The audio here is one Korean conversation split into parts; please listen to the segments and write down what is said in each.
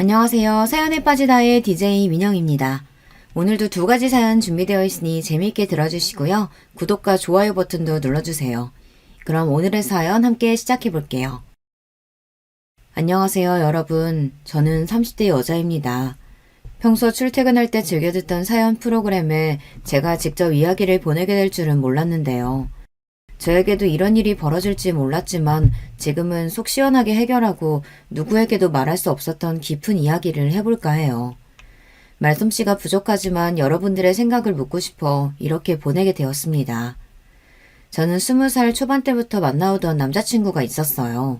안녕하세요. 사연에 빠지다의 DJ 민영입니다. 오늘도 두 가지 사연 준비되어 있으니 재미있게 들어주시고요. 구독과 좋아요 버튼도 눌러주세요. 그럼 오늘의 사연 함께 시작해 볼게요. 안녕하세요, 여러분. 저는 30대 여자입니다. 평소 출퇴근할 때 즐겨 듣던 사연 프로그램에 제가 직접 이야기를 보내게 될 줄은 몰랐는데요. 저에게도 이런 일이 벌어질지 몰랐지만 지금은 속 시원하게 해결하고 누구에게도 말할 수 없었던 깊은 이야기를 해볼까 해요. 말솜씨가 부족하지만 여러분들의 생각을 묻고 싶어 이렇게 보내게 되었습니다. 저는 20살 초반 때부터 만나오던 남자친구가 있었어요.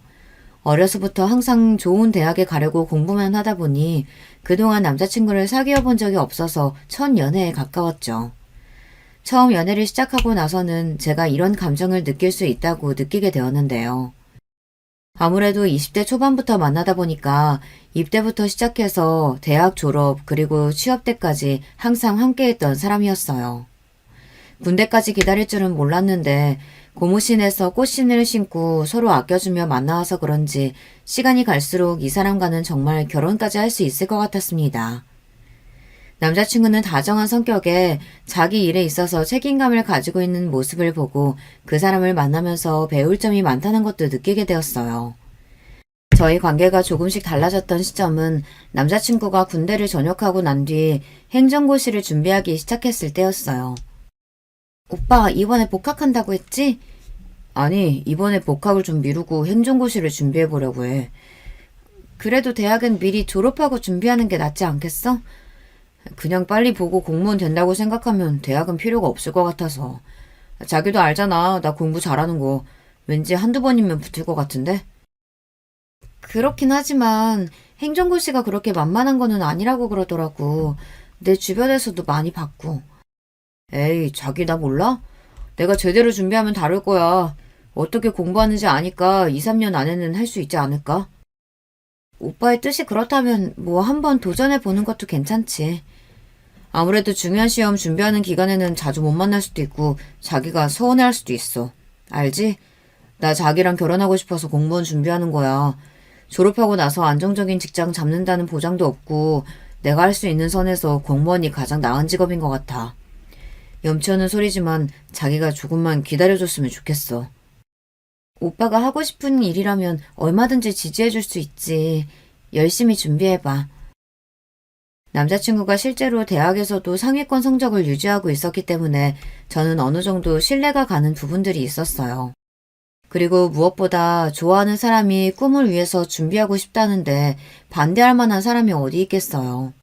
어려서부터 항상 좋은 대학에 가려고 공부만 하다 보니 그동안 남자친구를 사귀어 본 적이 없어서 첫 연애에 가까웠죠. 처음 연애를 시작하고 나서는 제가 이런 감정을 느낄 수 있다고 느끼게 되었는데요. 아무래도 20대 초반부터 만나다 보니까 입대부터 시작해서 대학 졸업 그리고 취업 때까지 항상 함께했던 사람이었어요. 군대까지 기다릴 줄은 몰랐는데 고무신에서 꽃신을 신고 서로 아껴주며 만나와서 그런지 시간이 갈수록 이 사람과는 정말 결혼까지 할 수 있을 것 같았습니다. 남자친구는 다정한 성격에 자기 일에 있어서 책임감을 가지고 있는 모습을 보고 그 사람을 만나면서 배울 점이 많다는 것도 느끼게 되었어요. 저희 관계가 조금씩 달라졌던 시점은 남자친구가 군대를 전역하고 난 뒤 행정고시를 준비하기 시작했을 때였어요. 오빠, 이번에 복학한다고 했지? 아니, 이번에 복학을 좀 미루고 행정고시를 준비해보려고 해. 그래도 대학은 미리 졸업하고 준비하는 게 낫지 않겠어? 그냥 빨리 보고 공무원 된다고 생각하면 대학은 필요가 없을 것 같아서. 자기도 알잖아. 나 공부 잘하는 거. 왠지 한두 번이면 붙을 것 같은데? 그렇긴 하지만 행정고시가 그렇게 만만한 거는 아니라고 그러더라고. 내 주변에서도 많이 봤고. 에이, 자기 나 몰라? 내가 제대로 준비하면 다를 거야. 어떻게 공부하는지 아니까 2, 3년 안에는 할 수 있지 않을까? 오빠의 뜻이 그렇다면 뭐 한번 도전해 보는 것도 괜찮지. 아무래도 중요한 시험 준비하는 기간에는 자주 못 만날 수도 있고 자기가 서운해할 수도 있어. 알지? 나 자기랑 결혼하고 싶어서 공무원 준비하는 거야. 졸업하고 나서 안정적인 직장 잡는다는 보장도 없고 내가 할 수 있는 선에서 공무원이 가장 나은 직업인 것 같아. 염치 없는 소리지만 자기가 조금만 기다려줬으면 좋겠어. 오빠가 하고 싶은 일이라면 얼마든지 지지해줄 수 있지. 열심히 준비해봐. 남자친구가 실제로 대학에서도 상위권 성적을 유지하고 있었기 때문에 저는 어느 정도 신뢰가 가는 부분들이 있었어요. 그리고 무엇보다 좋아하는 사람이 꿈을 위해서 준비하고 싶다는데 반대할 만한 사람이 어디 있겠어요.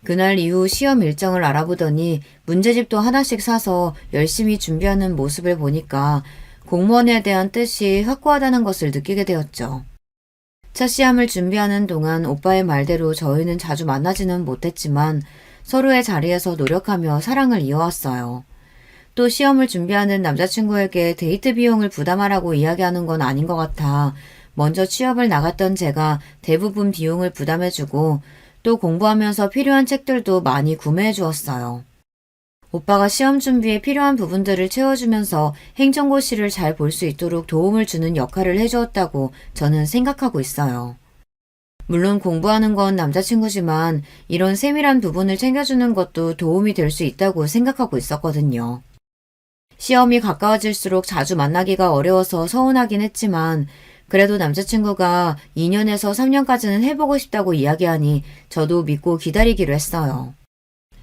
그날 이후 시험 일정을 알아보더니 문제집도 하나씩 사서 열심히 준비하는 모습을 보니까 공무원에 대한 뜻이 확고하다는 것을 느끼게 되었죠. 첫 시험을 준비하는 동안 오빠의 말대로 저희는 자주 만나지는 못했지만 서로의 자리에서 노력하며 사랑을 이어왔어요. 또 시험을 준비하는 남자친구에게 데이트 비용을 부담하라고 이야기하는 건 아닌 것 같아 먼저 취업을 나갔던 제가 대부분 비용을 부담해주고 또 공부하면서 필요한 책들도 많이 구매해 주었어요. 오빠가 시험 준비에 필요한 부분들을 채워주면서 행정고시를 잘 볼 수 있도록 도움을 주는 역할을 해주었다고 저는 생각하고 있어요. 물론 공부하는 건 남자친구지만 이런 세밀한 부분을 챙겨주는 것도 도움이 될 수 있다고 생각하고 있었거든요. 시험이 가까워질수록 자주 만나기가 어려워서 서운하긴 했지만 그래도 남자친구가 2년에서 3년까지는 해보고 싶다고 이야기하니 저도 믿고 기다리기로 했어요.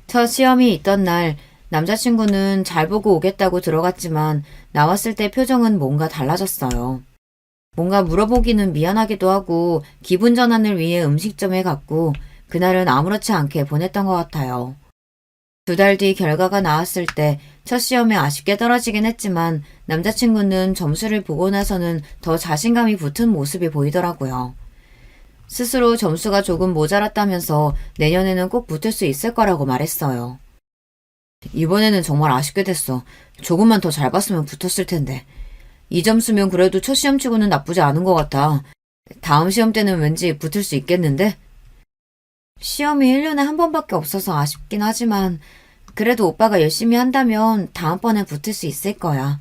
첫 시험이 있던 날 남자친구는 잘 보고 오겠다고 들어갔지만 나왔을 때 표정은 뭔가 달라졌어요. 뭔가 물어보기는 미안하기도 하고 기분 전환을 위해 음식점에 갔고 그날은 아무렇지 않게 보냈던 것 같아요. 2달 뒤 결과가 나왔을 때 첫 시험에 아쉽게 떨어지긴 했지만 남자친구는 점수를 보고 나서는 더 자신감이 붙은 모습이 보이더라고요. 스스로 점수가 조금 모자랐다면서 내년에는 꼭 붙을 수 있을 거라고 말했어요. 이번에는 정말 아쉽게 됐어. 조금만 더 잘 봤으면 붙었을 텐데. 이 점수면 그래도 첫 시험 치고는 나쁘지 않은 것 같아. 다음 시험 때는 왠지 붙을 수 있겠는데? 시험이 1년에 한 번밖에 없어서 아쉽긴 하지만 그래도 오빠가 열심히 한다면 다음번에 붙을 수 있을 거야.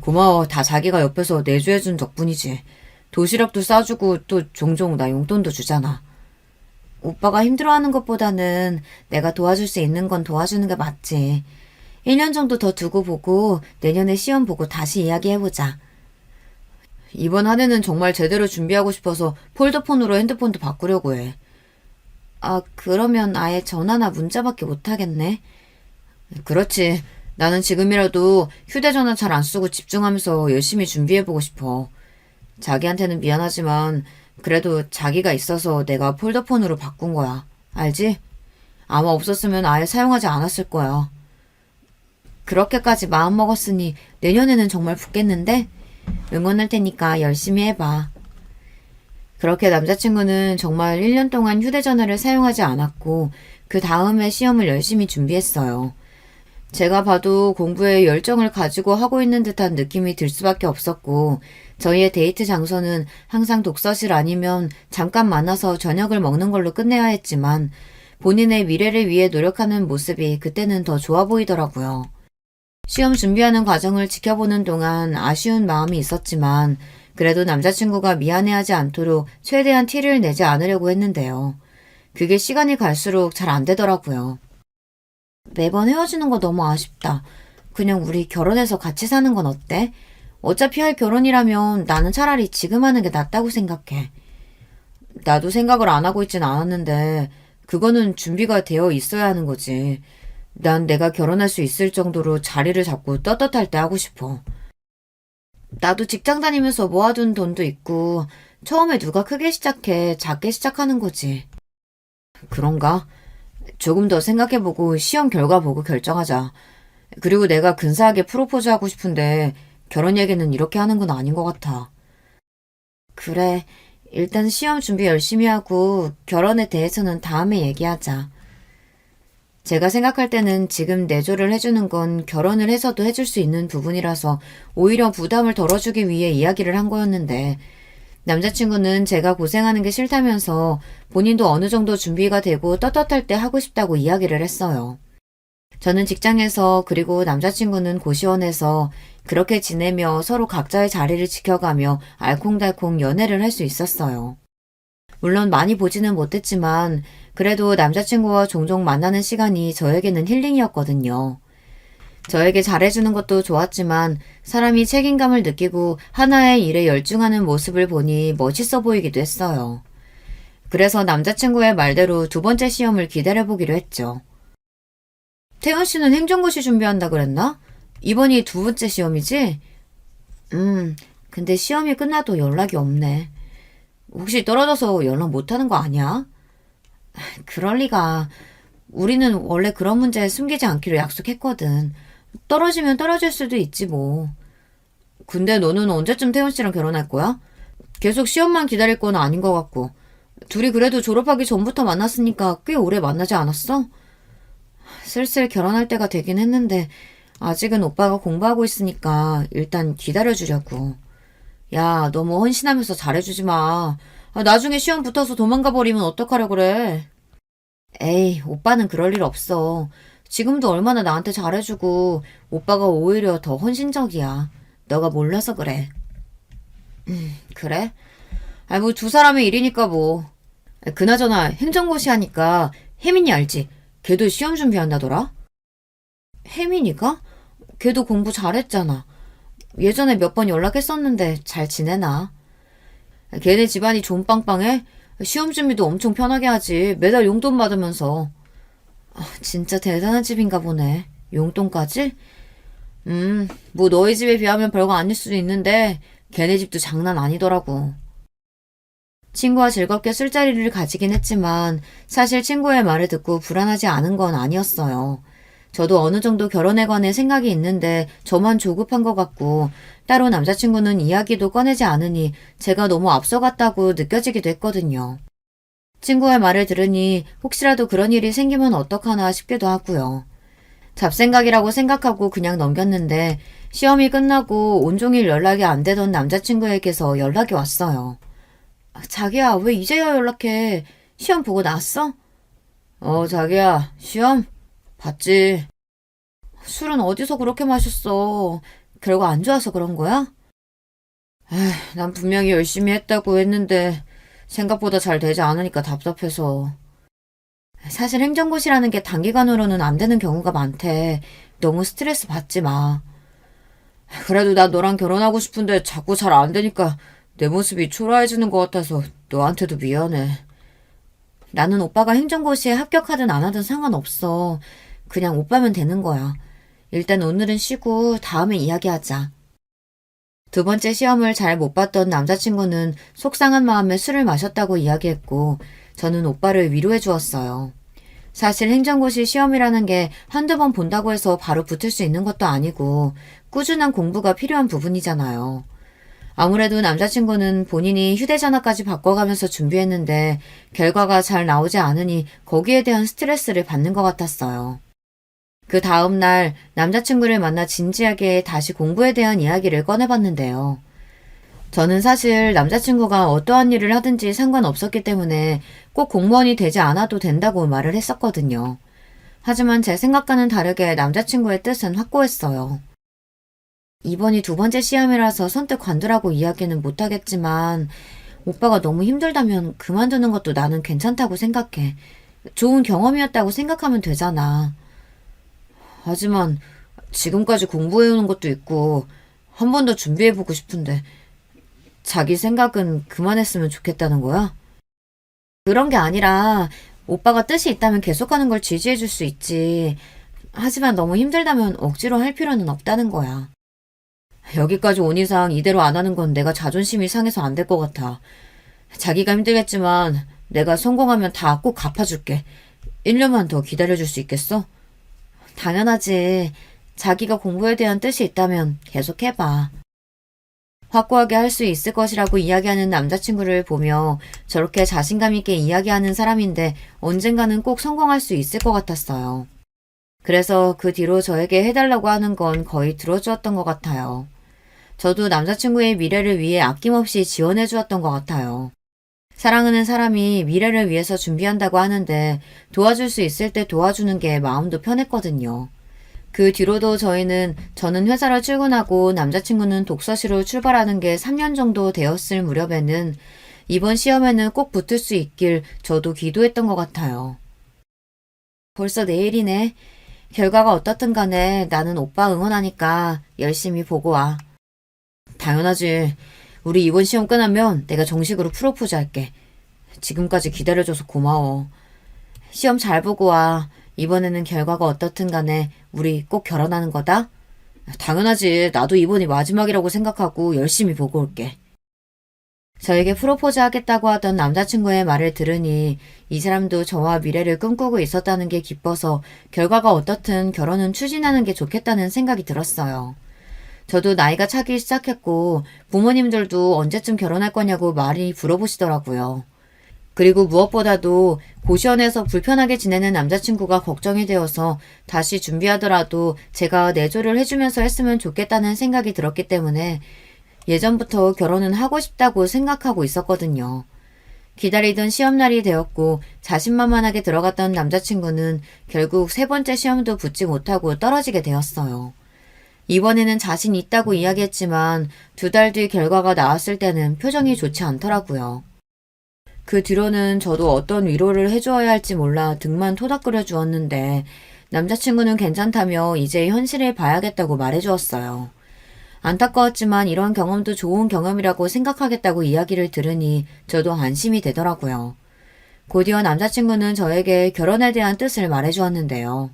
고마워. 다 자기가 옆에서 내조해준 덕분이지. 도시락도 싸주고 또 종종 나 용돈도 주잖아. 오빠가 힘들어하는 것보다는 내가 도와줄 수 있는 건 도와주는 게 맞지. 1년 정도 더 두고 보고 내년에 시험 보고 다시 이야기해보자. 이번 한 해는 정말 제대로 준비하고 싶어서 폴더폰으로 핸드폰도 바꾸려고 해. 아, 그러면 아예 전화나 문자밖에 못하겠네. 그렇지. 나는 지금이라도 휴대전화 잘 안 쓰고 집중하면서 열심히 준비해보고 싶어. 자기한테는 미안하지만 그래도 자기가 있어서 내가 폴더폰으로 바꾼 거야. 알지? 아마 없었으면 아예 사용하지 않았을 거야. 그렇게까지 마음먹었으니 내년에는 정말 붙겠는데? 응원할 테니까 열심히 해봐. 그렇게 남자친구는 정말 1년 동안 휴대전화를 사용하지 않았고 그 다음에 시험을 열심히 준비했어요. 제가 봐도 공부에 열정을 가지고 하고 있는 듯한 느낌이 들 수밖에 없었고 저희의 데이트 장소는 항상 독서실 아니면 잠깐 만나서 저녁을 먹는 걸로 끝내야 했지만 본인의 미래를 위해 노력하는 모습이 그때는 더 좋아 보이더라고요. 시험 준비하는 과정을 지켜보는 동안 아쉬운 마음이 있었지만 그래도 남자친구가 미안해하지 않도록 최대한 티를 내지 않으려고 했는데요. 그게 시간이 갈수록 잘 안 되더라고요. 매번 헤어지는 거 너무 아쉽다. 그냥 우리 결혼해서 같이 사는 건 어때? 어차피 할 결혼이라면 나는 차라리 지금 하는 게 낫다고 생각해. 나도 생각을 안 하고 있진 않았는데 그거는 준비가 되어 있어야 하는 거지. 난 내가 결혼할 수 있을 정도로 자리를 잡고 떳떳할 때 하고 싶어. 나도 직장 다니면서 모아둔 돈도 있고 처음에 누가 크게 시작해 작게 시작하는 거지. 그런가? 조금 더 생각해보고 시험 결과 보고 결정하자. 그리고 내가 근사하게 프로포즈 하고 싶은데 결혼 얘기는 이렇게 하는 건 아닌 것 같아. 그래, 일단 시험 준비 열심히 하고 결혼에 대해서는 다음에 얘기하자. 제가 생각할 때는 지금 내조를 해주는 건 결혼을 해서도 해줄 수 있는 부분이라서 오히려 부담을 덜어주기 위해 이야기를 한 거였는데 남자친구는 제가 고생하는 게 싫다면서 본인도 어느 정도 준비가 되고 떳떳할 때 하고 싶다고 이야기를 했어요. 저는 직장에서 그리고 남자친구는 고시원에서 그렇게 지내며 서로 각자의 자리를 지켜가며 알콩달콩 연애를 할 수 있었어요. 물론 많이 보지는 못했지만 그래도 남자친구와 종종 만나는 시간이 저에게는 힐링이었거든요. 저에게 잘해주는 것도 좋았지만 사람이 책임감을 느끼고 하나의 일에 열중하는 모습을 보니 멋있어 보이기도 했어요. 그래서 남자친구의 말대로 두 번째 시험을 기다려보기로 했죠. 태연 씨는 행정고시 준비한다 그랬나? 이번이 두 번째 시험이지? 근데 시험이 끝나도 연락이 없네. 혹시 떨어져서 연락 못하는 거 아니야? 그럴 리가. 우리는 원래 그런 문제 숨기지 않기로 약속했거든. 떨어지면 떨어질 수도 있지 뭐. 근데 너는 언제쯤 태연 씨랑 결혼할 거야? 계속 시험만 기다릴 건 아닌 것 같고. 둘이 그래도 졸업하기 전부터 만났으니까 꽤 오래 만나지 않았어? 슬슬 결혼할 때가 되긴 했는데 아직은 오빠가 공부하고 있으니까 일단 기다려주려고. 야, 너무 헌신하면서 잘해주지 마. 나중에 시험 붙어서 도망가 버리면 어떡하려 그래. 에이, 오빠는 그럴 일 없어. 지금도 얼마나 나한테 잘해주고 오빠가 오히려 더 헌신적이야. 너가 몰라서 그래. 그래? 뭐 두 사람의 일이니까 뭐. 그나저나 행정고시 하니까 혜민이 알지? 걔도 시험 준비한다더라? 혜민이가? 걔도 공부 잘했잖아. 예전에 몇 번 연락했었는데 잘 지내나? 걔네 집안이 좀 빵빵해? 시험 준비도 엄청 편하게 하지. 매달 용돈 받으면서. 진짜 대단한 집인가 보네. 용돈까지? 뭐 너희 집에 비하면 별거 아닐 수도 있는데 걔네 집도 장난 아니더라고. 친구와 즐겁게 술자리를 가지긴 했지만 사실 친구의 말을 듣고 불안하지 않은 건 아니었어요. 저도 어느 정도 결혼에 관해 생각이 있는데 저만 조급한 것 같고 따로 남자친구는 이야기도 꺼내지 않으니 제가 너무 앞서갔다고 느껴지기도 했거든요. 친구의 말을 들으니 혹시라도 그런 일이 생기면 어떡하나 싶기도 하고요. 잡생각이라고 생각하고 그냥 넘겼는데 시험이 끝나고 온종일 연락이 안 되던 남자친구에게서 연락이 왔어요. 자기야, 왜 이제야 연락해? 시험 보고 나왔어? 자기야, 시험? 봤지. 술은 어디서 그렇게 마셨어? 결과 안 좋아서 그런 거야? 난 분명히 열심히 했다고 했는데 생각보다 잘 되지 않으니까 답답해서. 사실 행정고시라는 게 단기간으로는 안 되는 경우가 많대. 너무 스트레스 받지 마. 그래도 나 너랑 결혼하고 싶은데 자꾸 잘 안 되니까 내 모습이 초라해지는 것 같아서 너한테도 미안해. 나는 오빠가 행정고시에 합격하든 안 하든 상관없어. 그냥 오빠면 되는 거야. 일단 오늘은 쉬고 다음에 이야기하자. 두 번째 시험을 잘 못 봤던 남자친구는 속상한 마음에 술을 마셨다고 이야기했고, 저는 오빠를 위로해 주었어요. 사실 행정고시 시험이라는 게 한두 번 본다고 해서 바로 붙을 수 있는 것도 아니고, 꾸준한 공부가 필요한 부분이잖아요. 아무래도 남자친구는 본인이 휴대전화까지 바꿔가면서 준비했는데, 결과가 잘 나오지 않으니 거기에 대한 스트레스를 받는 것 같았어요. 그 다음날 남자친구를 만나 진지하게 다시 공부에 대한 이야기를 꺼내봤는데요. 저는 사실 남자친구가 어떠한 일을 하든지 상관없었기 때문에 꼭 공무원이 되지 않아도 된다고 말을 했었거든요. 하지만 제 생각과는 다르게 남자친구의 뜻은 확고했어요. 이번이 두 번째 시험이라서 선뜻 관두라고 이야기는 못하겠지만 오빠가 너무 힘들다면 그만두는 것도 나는 괜찮다고 생각해. 좋은 경험이었다고 생각하면 되잖아. 하지만 지금까지 공부해오는 것도 있고 한 번 더 준비해보고 싶은데 자기 생각은 그만했으면 좋겠다는 거야? 그런 게 아니라 오빠가 뜻이 있다면 계속하는 걸 지지해줄 수 있지. 하지만 너무 힘들다면 억지로 할 필요는 없다는 거야. 여기까지 온 이상 이대로 안 하는 건 내가 자존심이 상해서 안 될 것 같아. 자기가 힘들겠지만 내가 성공하면 다 꼭 갚아줄게. 1년만 더 기다려줄 수 있겠어? 당연하지. 자기가 공부에 대한 뜻이 있다면 계속 해봐. 확고하게 할 수 있을 것이라고 이야기하는 남자친구를 보며 저렇게 자신감 있게 이야기하는 사람인데 언젠가는 꼭 성공할 수 있을 것 같았어요. 그래서 그 뒤로 저에게 해달라고 하는 건 거의 들어주었던 것 같아요. 저도 남자친구의 미래를 위해 아낌없이 지원해 주었던 것 같아요. 사랑하는 사람이 미래를 위해서 준비한다고 하는데 도와줄 수 있을 때 도와주는 게 마음도 편했거든요. 그 뒤로도 저는 회사로 출근하고 남자친구는 독서실로 출발하는 게 3년 정도 되었을 무렵에는 이번 시험에는 꼭 붙을 수 있길 저도 기도했던 것 같아요. 벌써 내일이네. 결과가 어떻든 간에 나는 오빠 응원하니까 열심히 보고 와. 당연하지. 우리 이번 시험 끝나면 내가 정식으로 프로포즈 할게. 지금까지 기다려줘서 고마워. 시험 잘 보고 와. 이번에는 결과가 어떻든 간에 우리 꼭 결혼하는 거다? 당연하지. 나도 이번이 마지막이라고 생각하고 열심히 보고 올게. 저에게 프로포즈 하겠다고 하던 남자친구의 말을 들으니 이 사람도 저와 미래를 꿈꾸고 있었다는 게 기뻐서 결과가 어떻든 결혼은 추진하는 게 좋겠다는 생각이 들었어요. 저도 나이가 차기 시작했고 부모님들도 언제쯤 결혼할 거냐고 많이 물어보시더라고요. 그리고 무엇보다도 고시원에서 불편하게 지내는 남자친구가 걱정이 되어서 다시 준비하더라도 제가 내조를 해주면서 했으면 좋겠다는 생각이 들었기 때문에 예전부터 결혼은 하고 싶다고 생각하고 있었거든요. 기다리던 시험날이 되었고 자신만만하게 들어갔던 남자친구는 결국 세 번째 시험도 붙지 못하고 떨어지게 되었어요. 이번에는 자신 있다고 이야기했지만 2달 뒤 결과가 나왔을 때는 표정이 좋지 않더라고요. 그 뒤로는 저도 어떤 위로를 해주어야 할지 몰라 등만 토닥거려 주었는데 남자친구는 괜찮다며 이제 현실을 봐야겠다고 말해주었어요. 안타까웠지만 이런 경험도 좋은 경험이라고 생각하겠다고 이야기를 들으니 저도 안심이 되더라고요. 곧이어 남자친구는 저에게 결혼에 대한 뜻을 말해주었는데요.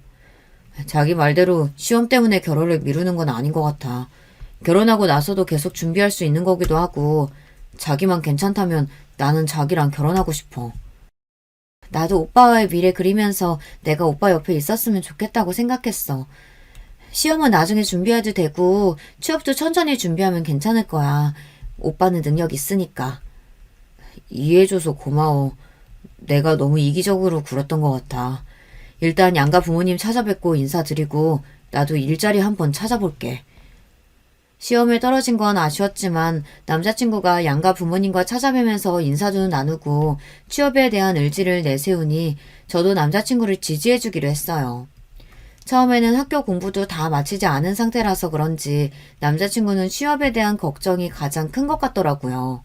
자기 말대로 시험 때문에 결혼을 미루는 건 아닌 것 같아. 결혼하고 나서도 계속 준비할 수 있는 거기도 하고 자기만 괜찮다면 나는 자기랑 결혼하고 싶어. 나도 오빠와의 미래 그리면서 내가 오빠 옆에 있었으면 좋겠다고 생각했어. 시험은 나중에 준비해도 되고 취업도 천천히 준비하면 괜찮을 거야. 오빠는 능력 있으니까. 이해해줘서 고마워. 내가 너무 이기적으로 굴었던 것 같아. 일단 양가 부모님 찾아뵙고 인사드리고 나도 일자리 한번 찾아볼게. 시험에 떨어진 건 아쉬웠지만 남자친구가 양가 부모님과 찾아뵈면서 인사도 나누고 취업에 대한 의지를 내세우니 저도 남자친구를 지지해주기로 했어요. 처음에는 학교 공부도 다 마치지 않은 상태라서 그런지 남자친구는 취업에 대한 걱정이 가장 큰 것 같더라고요.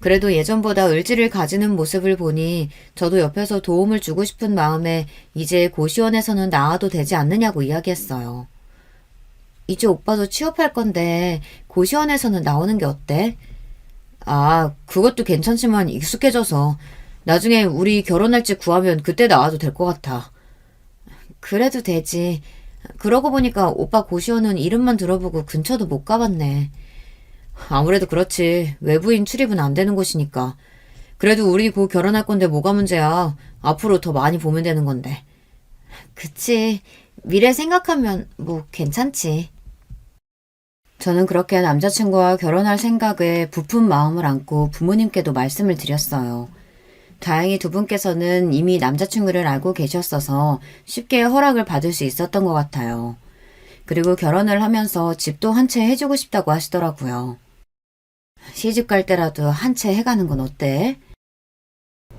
그래도 예전보다 의지를 가지는 모습을 보니 저도 옆에서 도움을 주고 싶은 마음에 이제 고시원에서는 나와도 되지 않느냐고 이야기했어요. 이제 오빠도 취업할 건데 고시원에서는 나오는 게 어때? 아, 그것도 괜찮지만 익숙해져서 나중에 우리 결혼할지 구하면 그때 나와도 될 것 같아. 그래도 되지. 그러고 보니까 오빠 고시원은 이름만 들어보고 근처도 못 가봤네. 아무래도 그렇지. 외부인 출입은 안 되는 곳이니까. 그래도 우리 곧 결혼할 건데 뭐가 문제야. 앞으로 더 많이 보면 되는 건데. 그치. 미래 생각하면 뭐 괜찮지. 저는 그렇게 남자친구와 결혼할 생각에 부푼 마음을 안고 부모님께도 말씀을 드렸어요. 다행히 두 분께서는 이미 남자친구를 알고 계셨어서 쉽게 허락을 받을 수 있었던 것 같아요. 그리고 결혼을 하면서 집도 한 채 해주고 싶다고 하시더라고요. 시집 갈 때라도 한 채 해가는 건 어때?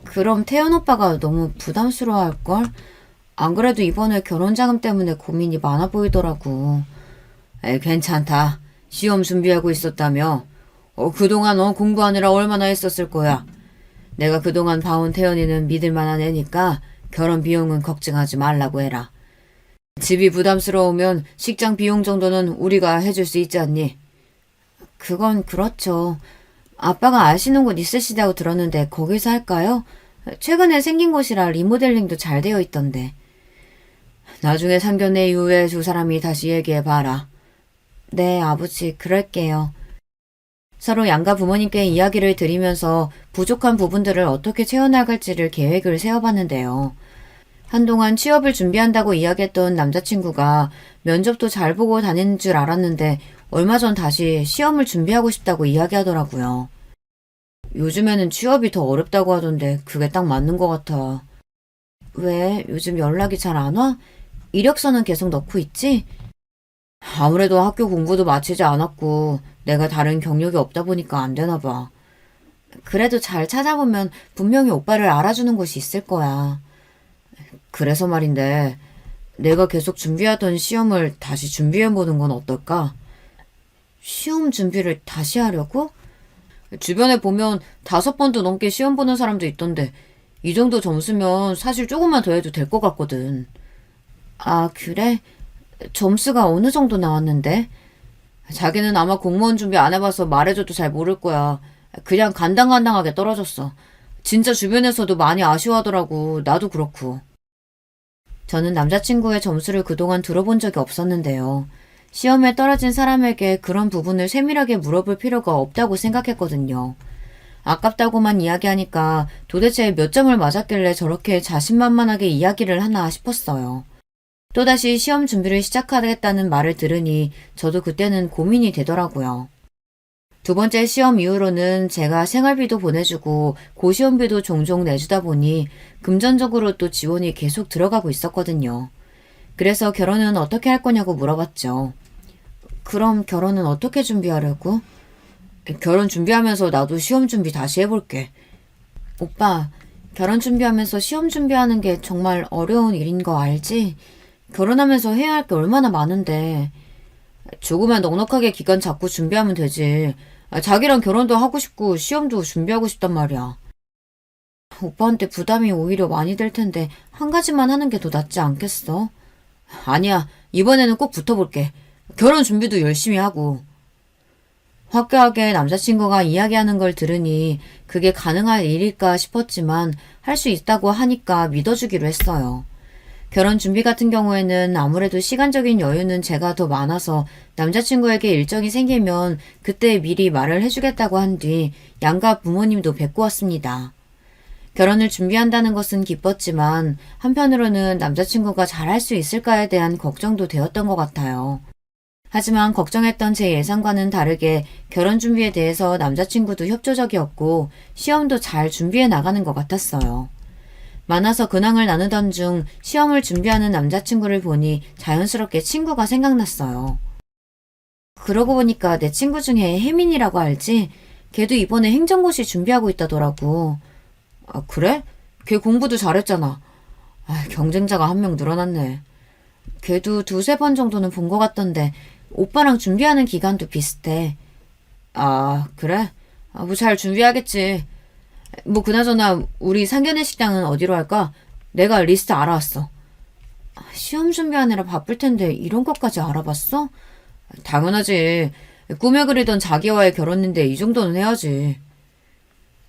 그럼 태연 오빠가 너무 부담스러워할걸? 안 그래도 이번에 결혼자금 때문에 고민이 많아 보이더라고. 에이, 괜찮다. 시험 준비하고 있었다며. 그동안 공부하느라 얼마나 했었을 거야. 내가 그동안 봐온 태연이는 믿을 만한 애니까 결혼 비용은 걱정하지 말라고 해라. 집이 부담스러우면 식장 비용 정도는 우리가 해줄 수 있지 않니? 그건 그렇죠. 아빠가 아시는 곳 있으시다고 들었는데 거기서 할까요? 최근에 생긴 곳이라 리모델링도 잘 되어 있던데. 나중에 상견례 이후에 두 사람이 다시 얘기해봐라. 네, 아버지, 그럴게요. 서로 양가 부모님께 이야기를 드리면서 부족한 부분들을 어떻게 채워나갈지를 계획을 세워봤는데요. 한동안 취업을 준비한다고 이야기했던 남자친구가 면접도 잘 보고 다니는 줄 알았는데 얼마 전 다시 시험을 준비하고 싶다고 이야기하더라고요. 요즘에는 취업이 더 어렵다고 하던데 그게 딱 맞는 것 같아. 왜? 요즘 연락이 잘 안 와? 이력서는 계속 넣고 있지? 아무래도 학교 공부도 마치지 않았고 내가 다른 경력이 없다 보니까 안 되나 봐. 그래도 잘 찾아보면 분명히 오빠를 알아주는 곳이 있을 거야. 그래서 말인데 내가 계속 준비하던 시험을 다시 준비해보는 건 어떨까? 시험 준비를 다시 하려고? 주변에 보면 5번도 넘게 시험 보는 사람도 있던데 이 정도 점수면 사실 조금만 더 해도 될 것 같거든. 아, 그래? 점수가 어느 정도 나왔는데? 자기는 아마 공무원 준비 안 해봐서 말해줘도 잘 모를 거야. 그냥 간당간당하게 떨어졌어. 진짜 주변에서도 많이 아쉬워하더라고. 나도 그렇고. 저는 남자친구의 점수를 그동안 들어본 적이 없었는데요. 시험에 떨어진 사람에게 그런 부분을 세밀하게 물어볼 필요가 없다고 생각했거든요. 아깝다고만 이야기하니까 도대체 몇 점을 맞았길래 저렇게 자신만만하게 이야기를 하나 싶었어요. 또다시 시험 준비를 시작하겠다는 말을 들으니 저도 그때는 고민이 되더라고요. 두 번째 시험 이후로는 제가 생활비도 보내주고 고시원비도 종종 내주다 보니 금전적으로 또 지원이 계속 들어가고 있었거든요. 그래서 결혼은 어떻게 할 거냐고 물어봤죠. 그럼 결혼은 어떻게 준비하려고? 결혼 준비하면서 나도 시험 준비 다시 해볼게. 오빠, 결혼 준비하면서 시험 준비하는 게 정말 어려운 일인 거 알지? 결혼하면서 해야 할 게 얼마나 많은데. 조금만 넉넉하게 기간 잡고 준비하면 되지. 자기랑 결혼도 하고 싶고 시험도 준비하고 싶단 말이야. 오빠한테 부담이 오히려 많이 될 텐데 한 가지만 하는 게 더 낫지 않겠어? 아니야. 이번에는 꼭 붙어볼게. 결혼 준비도 열심히 하고. 화끈하게 남자친구가 이야기하는 걸 들으니 그게 가능할 일일까 싶었지만 할 수 있다고 하니까 믿어주기로 했어요. 결혼 준비 같은 경우에는 아무래도 시간적인 여유는 제가 더 많아서 남자친구에게 일정이 생기면 그때 미리 말을 해주겠다고 한 뒤 양가 부모님도 뵙고 왔습니다. 결혼을 준비한다는 것은 기뻤지만 한편으로는 남자친구가 잘할 수 있을까에 대한 걱정도 되었던 것 같아요. 하지만 걱정했던 제 예상과는 다르게 결혼 준비에 대해서 남자친구도 협조적이었고 시험도 잘 준비해 나가는 것 같았어요. 만나서 근황을 나누던 중 시험을 준비하는 남자친구를 보니 자연스럽게 친구가 생각났어요. 그러고 보니까 내 친구 중에 혜민이라고 알지? 걔도 이번에 행정고시 준비하고 있다더라고. 아, 그래? 걔 공부도 잘했잖아. 경쟁자가 한 명 늘어났네. 걔도 2-3번 정도는 본 것 같던데 오빠랑 준비하는 기간도 비슷해. 아, 그래? 뭐 잘 준비하겠지. 뭐 그나저나 우리 상견례 식당은 어디로 할까? 내가 리스트 알아왔어. 시험 준비하느라 바쁠 텐데 이런 것까지 알아봤어? 당연하지. 꿈에 그리던 자기와의 결혼인데 이 정도는 해야지.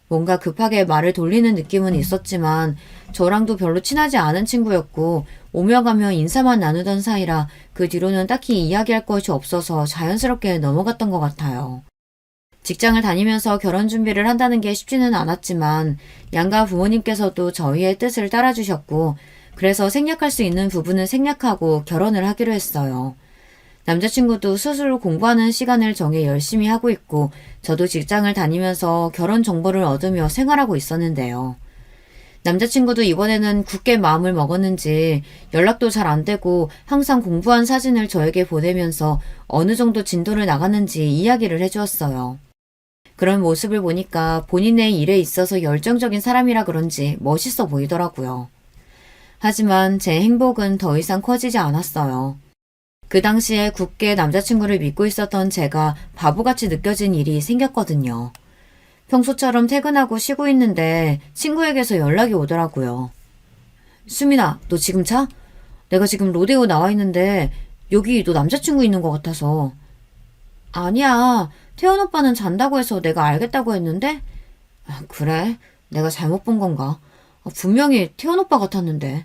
뭔가 급하게 말을 돌리는 느낌은 있었지만 저랑도 별로 친하지 않은 친구였고 오며 가며 인사만 나누던 사이라 그 뒤로는 딱히 이야기할 것이 없어서 자연스럽게 넘어갔던 것 같아요. 직장을 다니면서 결혼 준비를 한다는 게 쉽지는 않았지만 양가 부모님께서도 저희의 뜻을 따라주셨고 그래서 생략할 수 있는 부분은 생략하고 결혼을 하기로 했어요. 남자친구도 스스로 공부하는 시간을 정해 열심히 하고 있고 저도 직장을 다니면서 결혼 정보를 얻으며 생활하고 있었는데요. 남자친구도 이번에는 굳게 마음을 먹었는지 연락도 잘 안 되고 항상 공부한 사진을 저에게 보내면서 어느 정도 진도를 나갔는지 이야기를 해주었어요. 그런 모습을 보니까 본인의 일에 있어서 열정적인 사람이라 그런지 멋있어 보이더라고요. 하지만 제 행복은 더 이상 커지지 않았어요. 그 당시에 굳게 남자친구를 믿고 있었던 제가 바보같이 느껴진 일이 생겼거든요. 평소처럼 퇴근하고 쉬고 있는데 친구에게서 연락이 오더라고요. 수민아, 너 지금 자? 내가 지금 로데오 나와 있는데 여기 너 남자친구 있는 것 같아서. 아니야. 태연 오빠는 잔다고 해서 내가 알겠다고 했는데? 그래? 내가 잘못 본 건가? 분명히 태연 오빠 같았는데.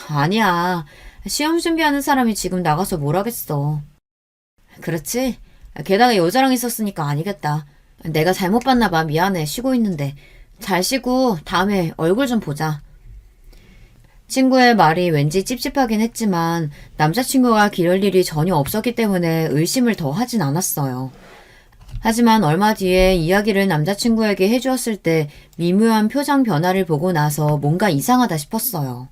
아니야. 시험 준비하는 사람이 지금 나가서 뭘 하겠어. 그렇지? 게다가 여자랑 있었으니까 아니겠다. 내가 잘못 봤나 봐. 미안해. 쉬고 있는데. 잘 쉬고 다음에 얼굴 좀 보자. 친구의 말이 왠지 찝찝하긴 했지만 남자친구가 기를 일이 전혀 없었기 때문에 의심을 더 하진 않았어요. 하지만 얼마 뒤에 이야기를 남자친구에게 해주었을 때 미묘한 표정 변화를 보고 나서 뭔가 이상하다 싶었어요.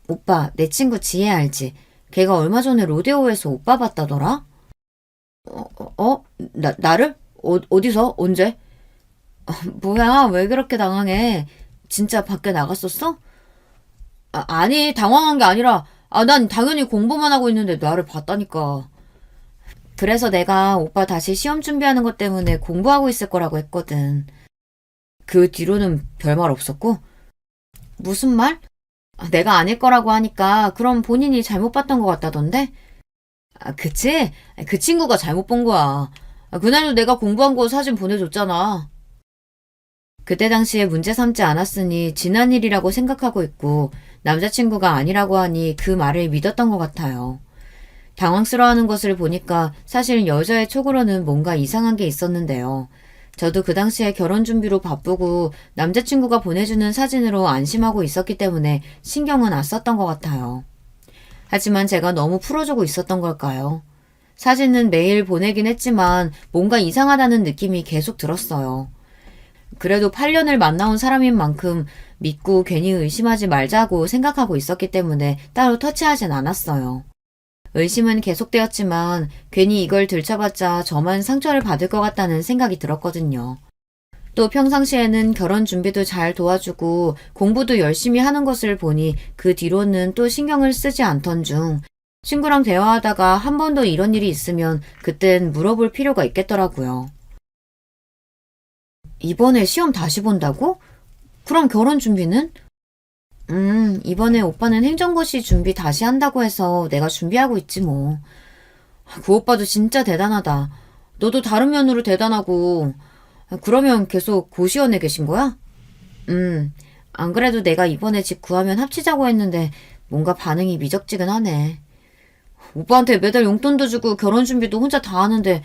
오빠, 내 친구 지혜 알지? 걔가 얼마 전에 로데오에서 오빠 봤다더라? 나를? 어디서? 언제? 뭐야, 왜 그렇게 당황해? 진짜 밖에 나갔었어? 아니, 당황한 게 아니라, 난 당연히 공부만 하고 있는데 나를 봤다니까. 그래서 내가 오빠 다시 시험 준비하는 것 때문에 공부하고 있을 거라고 했거든. 그 뒤로는 별말 없었고? 무슨 말? 내가 아닐 거라고 하니까 그럼 본인이 잘못 봤던 것 같다던데? 그치? 그 친구가 잘못 본 거야. 그날도 내가 공부한 거 사진 보내줬잖아. 그때 당시에 문제 삼지 않았으니 지난 일이라고 생각하고 있고 남자친구가 아니라고 하니 그 말을 믿었던 것 같아요. 당황스러워하는 것을 보니까 사실 여자의 촉으로는 뭔가 이상한 게 있었는데요. 저도 그 당시에 결혼 준비로 바쁘고 남자친구가 보내주는 사진으로 안심하고 있었기 때문에 신경은 안 썼던 것 같아요. 하지만 제가 너무 풀어주고 있었던 걸까요? 사진은 매일 보내긴 했지만 뭔가 이상하다는 느낌이 계속 들었어요. 그래도 8년을 만나온 사람인 만큼 믿고 괜히 의심하지 말자고 생각하고 있었기 때문에 따로 터치하진 않았어요. 의심은 계속되었지만 괜히 이걸 들춰봤자 저만 상처를 받을 것 같다는 생각이 들었거든요. 또 평상시에는 결혼 준비도 잘 도와주고 공부도 열심히 하는 것을 보니 그 뒤로는 또 신경을 쓰지 않던 중 친구랑 대화하다가 한 번 더 이런 일이 있으면 그땐 물어볼 필요가 있겠더라고요. 이번에 시험 다시 본다고? 그럼 결혼 준비는? 이번에 오빠는 행정고시 준비 다시 한다고 해서 내가 준비하고 있지 뭐. 그 오빠도 진짜 대단하다. 너도 다른 면으로 대단하고. 그러면 계속 고시원에 계신 거야? 안 그래도 내가 이번에 집 구하면 합치자고 했는데 뭔가 반응이 미적지근하네. 오빠한테 매달 용돈도 주고 결혼 준비도 혼자 다 하는데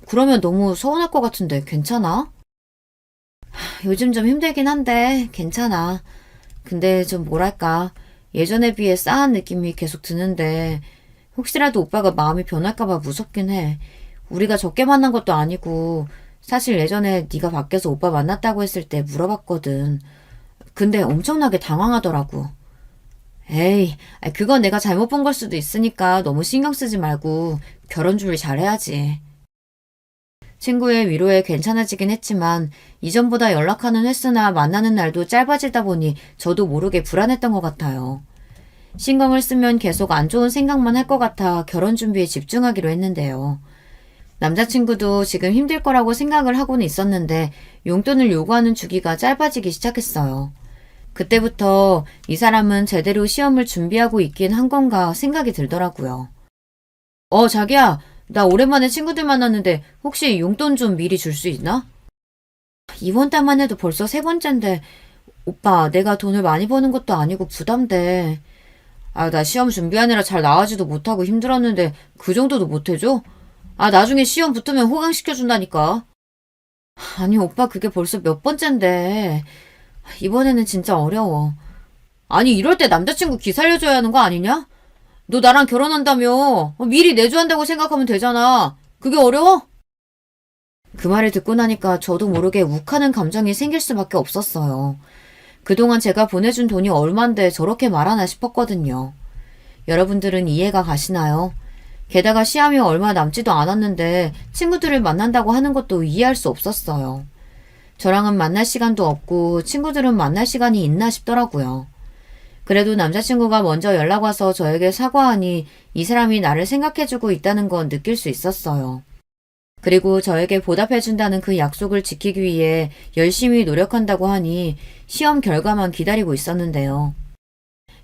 그러면 너무 서운할 것 같은데 괜찮아? 요즘 좀 힘들긴 한데 괜찮아. 근데 좀 뭐랄까 예전에 비해 싸한 느낌이 계속 드는데 혹시라도 오빠가 마음이 변할까봐 무섭긴 해. 우리가 적게 만난 것도 아니고 사실 예전에 네가 밖에서 오빠 만났다고 했을 때 물어봤거든. 근데 엄청나게 당황하더라고. 에이, 그건 내가 잘못 본 걸 수도 있으니까 너무 신경 쓰지 말고 결혼 준비 잘해야지. 친구의 위로에 괜찮아지긴 했지만 이전보다 연락하는 횟수나 만나는 날도 짧아지다 보니 저도 모르게 불안했던 것 같아요. 신경을 쓰면 계속 안 좋은 생각만 할 것 같아 결혼 준비에 집중하기로 했는데요. 남자친구도 지금 힘들 거라고 생각을 하고는 있었는데 용돈을 요구하는 주기가 짧아지기 시작했어요. 그때부터 이 사람은 제대로 시험을 준비하고 있긴 한 건가 생각이 들더라고요. 자기야, 나 오랜만에 친구들 만났는데 혹시 용돈 좀 미리 줄 수 있나? 이번 달만 해도 벌써 세 번째인데 오빠, 내가 돈을 많이 버는 것도 아니고 부담돼. 나 시험 준비하느라 잘 나가지도 못하고 힘들었는데 그 정도도 못해줘? 나중에 시험 붙으면 호강시켜준다니까. 아니, 오빠 그게 벌써 몇 번째인데. 이번에는 진짜 어려워. 아니, 이럴 때 남자친구 기살려줘야 하는 거 아니냐? 너 나랑 결혼한다며 미리 내조한다고 생각하면 되잖아. 그게 어려워? 그 말을 듣고 나니까 저도 모르게 욱하는 감정이 생길 수밖에 없었어요. 그동안 제가 보내준 돈이 얼만데 저렇게 말하나 싶었거든요. 여러분들은 이해가 가시나요? 게다가 시험이 얼마 남지도 않았는데 친구들을 만난다고 하는 것도 이해할 수 없었어요. 저랑은 만날 시간도 없고 친구들은 만날 시간이 있나 싶더라고요. 그래도 남자친구가 먼저 연락 와서 저에게 사과하니 이 사람이 나를 생각해주고 있다는 건 느낄 수 있었어요. 그리고 저에게 보답해준다는 그 약속을 지키기 위해 열심히 노력한다고 하니 시험 결과만 기다리고 있었는데요.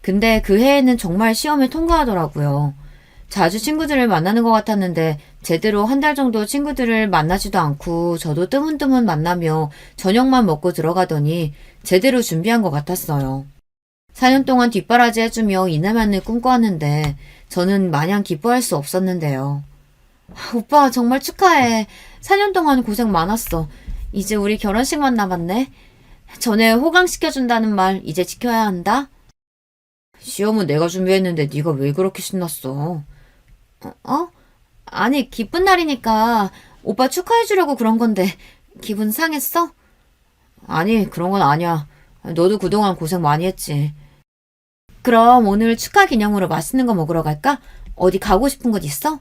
근데 그 해에는 정말 시험을 통과하더라고요. 자주 친구들을 만나는 것 같았는데 제대로 한 달 정도 친구들을 만나지도 않고 저도 뜨문뜨문 만나며 저녁만 먹고 들어가더니 제대로 준비한 것 같았어요. 4년 동안 뒷바라지 해주며 이날만을 꿈꿔왔는데 저는 마냥 기뻐할 수 없었는데요. 오빠 정말 축하해. 4년 동안 고생 많았어. 이제 우리 결혼식만 남았네. 전에 호강시켜준다는 말 이제 지켜야 한다. 시험은 내가 준비했는데 네가 왜 그렇게 신났어? 어? 아니 기쁜 날이니까 오빠 축하해주려고 그런 건데 기분 상했어? 아니 그런 건 아니야. 너도 그동안 고생 많이 했지. 그럼 오늘 축하 기념으로 맛있는 거 먹으러 갈까? 어디 가고 싶은 곳 있어?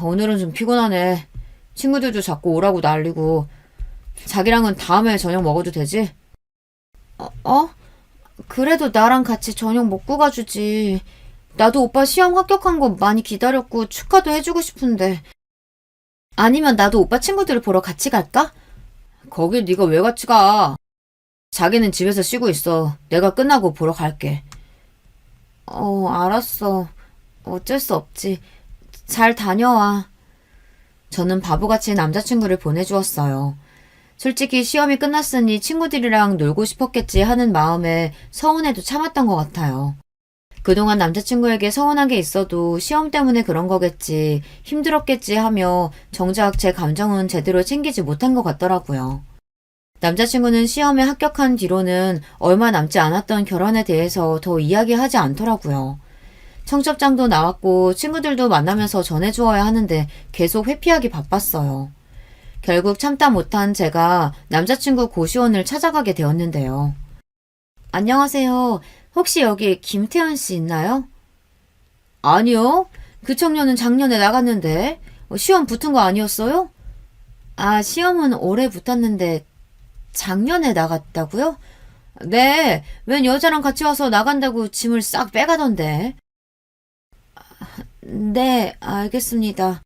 오늘은 좀 피곤하네. 친구들도 자꾸 오라고 난리고. 자기랑은 다음에 저녁 먹어도 되지? 어? 그래도 나랑 같이 저녁 먹고 가주지. 나도 오빠 시험 합격한 거 많이 기다렸고 축하도 해주고 싶은데. 아니면 나도 오빠 친구들을 보러 같이 갈까? 거길 네가 왜 같이 가? 자기는 집에서 쉬고 있어. 내가 끝나고 보러 갈게. 알았어. 어쩔 수 없지. 잘 다녀와. 저는 바보같이 남자친구를 보내주었어요. 솔직히 시험이 끝났으니 친구들이랑 놀고 싶었겠지 하는 마음에 서운해도 참았던 것 같아요. 그동안 남자친구에게 서운한 게 있어도 시험 때문에 그런 거겠지, 힘들었겠지 하며 정작 제 감정은 제대로 챙기지 못한 것 같더라고요. 남자친구는 시험에 합격한 뒤로는 얼마 남지 않았던 결혼에 대해서 더 이야기하지 않더라고요. 청첩장도 나왔고 친구들도 만나면서 전해주어야 하는데 계속 회피하기 바빴어요. 결국 참다 못한 제가 남자친구 고시원을 찾아가게 되었는데요. 안녕하세요. 혹시 여기 김태현 씨 있나요? 아니요. 그 청년은 작년에 나갔는데 시험 붙은 거 아니었어요? 시험은 올해 붙었는데 작년에 나갔다고요? 네, 웬 여자랑 같이 와서 나간다고 짐을 싹 빼가던데. 네, 알겠습니다.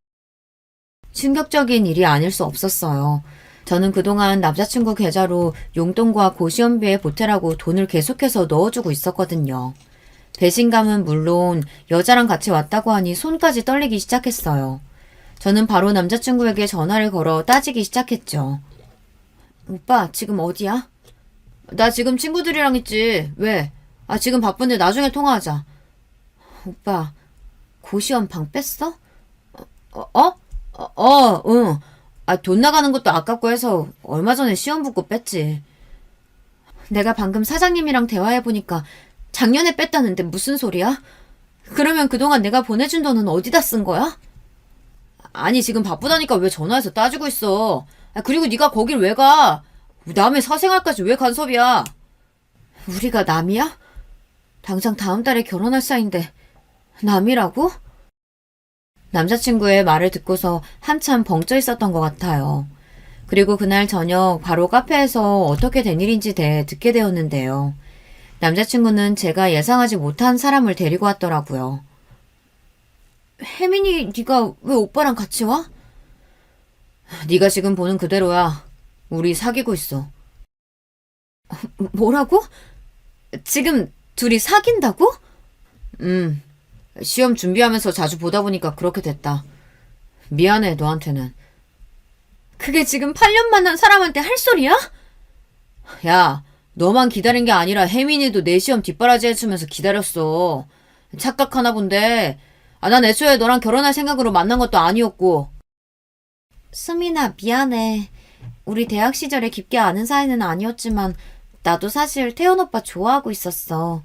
충격적인 일이 아닐 수 없었어요. 저는 그동안 남자친구 계좌로 용돈과 고시원비에 보태라고 돈을 계속해서 넣어주고 있었거든요. 배신감은 물론 여자랑 같이 왔다고 하니 손까지 떨리기 시작했어요. 저는 바로 남자친구에게 전화를 걸어 따지기 시작했죠. 오빠, 지금 어디야? 나 지금 친구들이랑 있지. 왜? 지금 바쁜데 나중에 통화하자. 오빠, 고시원 방 뺐어? 응. 돈 나가는 것도 아깝고 해서 얼마 전에 시험 붙고 뺐지. 내가 방금 사장님이랑 대화해보니까 작년에 뺐다는데 무슨 소리야? 그러면 그동안 내가 보내준 돈은 어디다 쓴 거야? 아니 지금 바쁘다니까 왜 전화해서 따지고 있어. 그리고 네가 거길 왜 가? 남의 사생활까지 왜 간섭이야? 우리가 남이야? 당장 다음 달에 결혼할 사이인데 남이라고? 남자친구의 말을 듣고서 한참 벙쪄 있었던 것 같아요. 그리고 그날 저녁 바로 카페에서 어떻게 된 일인지 듣게 되었는데요. 남자친구는 제가 예상하지 못한 사람을 데리고 왔더라고요. 혜민이 네가 왜 오빠랑 같이 와? 네가 지금 보는 그대로야. 우리 사귀고 있어. 뭐라고? 지금 둘이 사귄다고? 시험 준비하면서 자주 보다 보니까 그렇게 됐다. 미안해, 너한테는. 그게 지금 8년 만난 사람한테 할 소리야? 야, 너만 기다린 게 아니라 혜민이도 내 시험 뒷바라지 해주면서 기다렸어. 착각하나 본데. 난 애초에 너랑 결혼할 생각으로 만난 것도 아니었고. 수민아, 미안해. 우리 대학 시절에 깊게 아는 사이는 아니었지만 나도 사실 태연 오빠 좋아하고 있었어.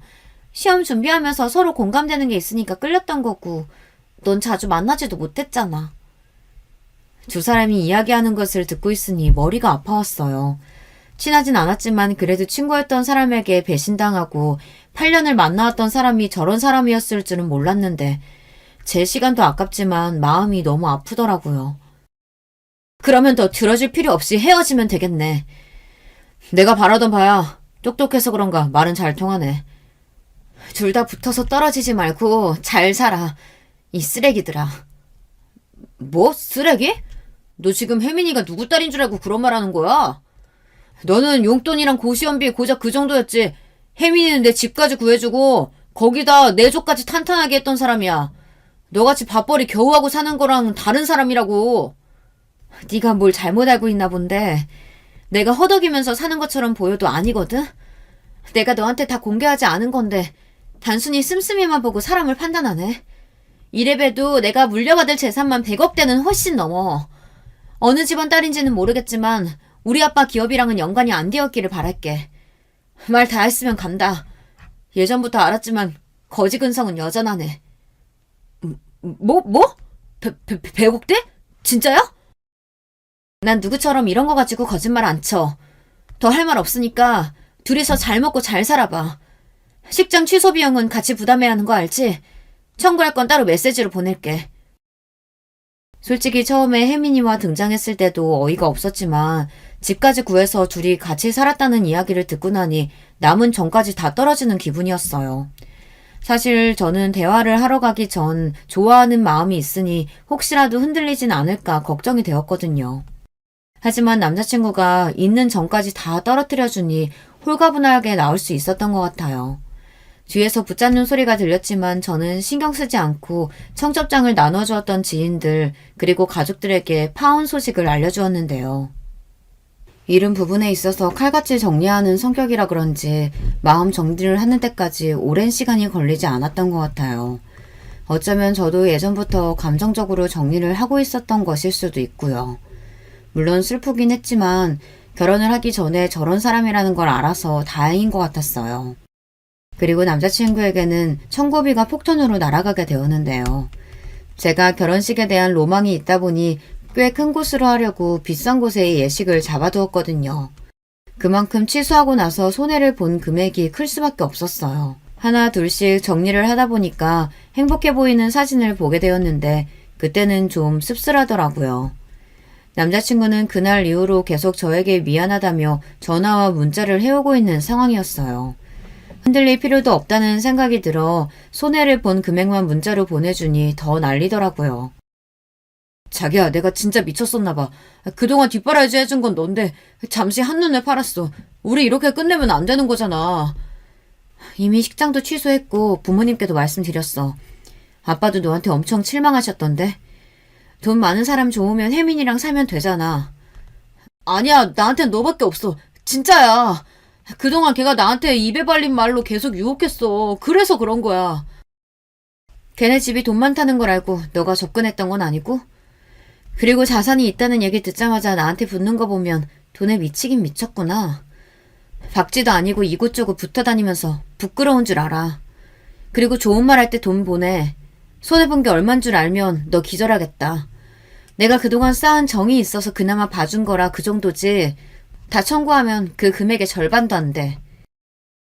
시험 준비하면서 서로 공감되는 게 있으니까 끌렸던 거고 넌 자주 만나지도 못했잖아. 두 사람이 이야기하는 것을 듣고 있으니 머리가 아파왔어요. 친하진 않았지만 그래도 친구였던 사람에게 배신당하고 8년을 만나왔던 사람이 저런 사람이었을 줄은 몰랐는데 제 시간도 아깝지만 마음이 너무 아프더라고요. 그러면 더 들어줄 필요 없이 헤어지면 되겠네. 내가 바라던 바야 똑똑해서 그런가 말은 잘 통하네. 둘 다 붙어서 떨어지지 말고 잘 살아. 이 쓰레기들아. 뭐? 쓰레기? 너 지금 혜민이가 누구 딸인 줄 알고 그런 말 하는 거야? 너는 용돈이랑 고시원비 고작 그 정도였지. 혜민이는 내 집까지 구해주고 거기다 내 조까지 탄탄하게 했던 사람이야. 너같이 밥벌이 겨우 하고 사는 거랑 다른 사람이라고. 네가 뭘 잘못 알고 있나 본데 내가 허덕이면서 사는 것처럼 보여도 아니거든? 내가 너한테 다 공개하지 않은 건데 단순히 씀씀이만 보고 사람을 판단하네. 이래봬도 내가 물려받을 재산만 100억대는 훨씬 넘어. 어느 집안 딸인지는 모르겠지만 우리 아빠 기업이랑은 연관이 안 되었기를 바랄게. 말 다 했으면 간다. 예전부터 알았지만 거지 근성은 여전하네. 뭐? 100억대? 진짜야? 난 누구처럼 이런 거 가지고 거짓말 안 쳐. 더 할 말 없으니까 둘이서 잘 먹고 잘 살아봐. 식장 취소 비용은 같이 부담해야 하는 거 알지? 청구할 건 따로 메시지로 보낼게. 솔직히 처음에 혜민이와 등장했을 때도 어이가 없었지만 집까지 구해서 둘이 같이 살았다는 이야기를 듣고 나니 남은 정까지 다 떨어지는 기분이었어요. 사실 저는 대화를 하러 가기 전 좋아하는 마음이 있으니 혹시라도 흔들리진 않을까 걱정이 되었거든요. 하지만 남자친구가 있는 정까지 다 떨어뜨려주니 홀가분하게 나올 수 있었던 것 같아요. 뒤에서 붙잡는 소리가 들렸지만 저는 신경 쓰지 않고 청첩장을 나눠주었던 지인들 그리고 가족들에게 파혼 소식을 알려주었는데요. 이런 부분에 있어서 칼같이 정리하는 성격이라 그런지 마음 정리를 하는 데까지 오랜 시간이 걸리지 않았던 것 같아요. 어쩌면 저도 예전부터 감정적으로 정리를 하고 있었던 것일 수도 있고요. 물론 슬프긴 했지만 결혼을 하기 전에 저런 사람이라는 걸 알아서 다행인 것 같았어요. 그리고 남자친구에게는 청구비가 폭탄으로 날아가게 되었는데요. 제가 결혼식에 대한 로망이 있다 보니 꽤 큰 곳으로 하려고 비싼 곳에 예식을 잡아두었거든요. 그만큼 취소하고 나서 손해를 본 금액이 클 수밖에 없었어요. 하나 둘씩 정리를 하다 보니까 행복해 보이는 사진을 보게 되었는데 그때는 좀 씁쓸하더라고요. 남자친구는 그날 이후로 계속 저에게 미안하다며 전화와 문자를 해오고 있는 상황이었어요. 흔들릴 필요도 없다는 생각이 들어 손해를 본 금액만 문자로 보내주니 더 난리더라고요. 자기야, 내가 진짜 미쳤었나 봐. 그동안 뒷바라지 해준 건 넌데 잠시 한눈에 팔았어. 우리 이렇게 끝내면 안 되는 거잖아. 이미 식장도 취소했고 부모님께도 말씀드렸어. 아빠도 너한테 엄청 실망하셨던데. 돈 많은 사람 좋으면 혜민이랑 살면 되잖아. 아니야, 나한텐 너밖에 없어. 진짜야. 그동안 걔가 나한테 입에 발린 말로 계속 유혹했어. 그래서 그런 거야. 걔네 집이 돈 많다는 걸 알고 너가 접근했던 건 아니고? 그리고 자산이 있다는 얘기 듣자마자 나한테 붙는 거 보면 돈에 미치긴 미쳤구나. 박쥐도 아니고 이곳저곳 붙어다니면서 부끄러운 줄 알아. 그리고 좋은 말 할 때 돈 보내. 손해본 게 얼만 줄 알면 너 기절하겠다. 내가 그동안 쌓은 정이 있어서 그나마 봐준 거라 그 정도지. 다 청구하면 그 금액의 절반도 안 돼.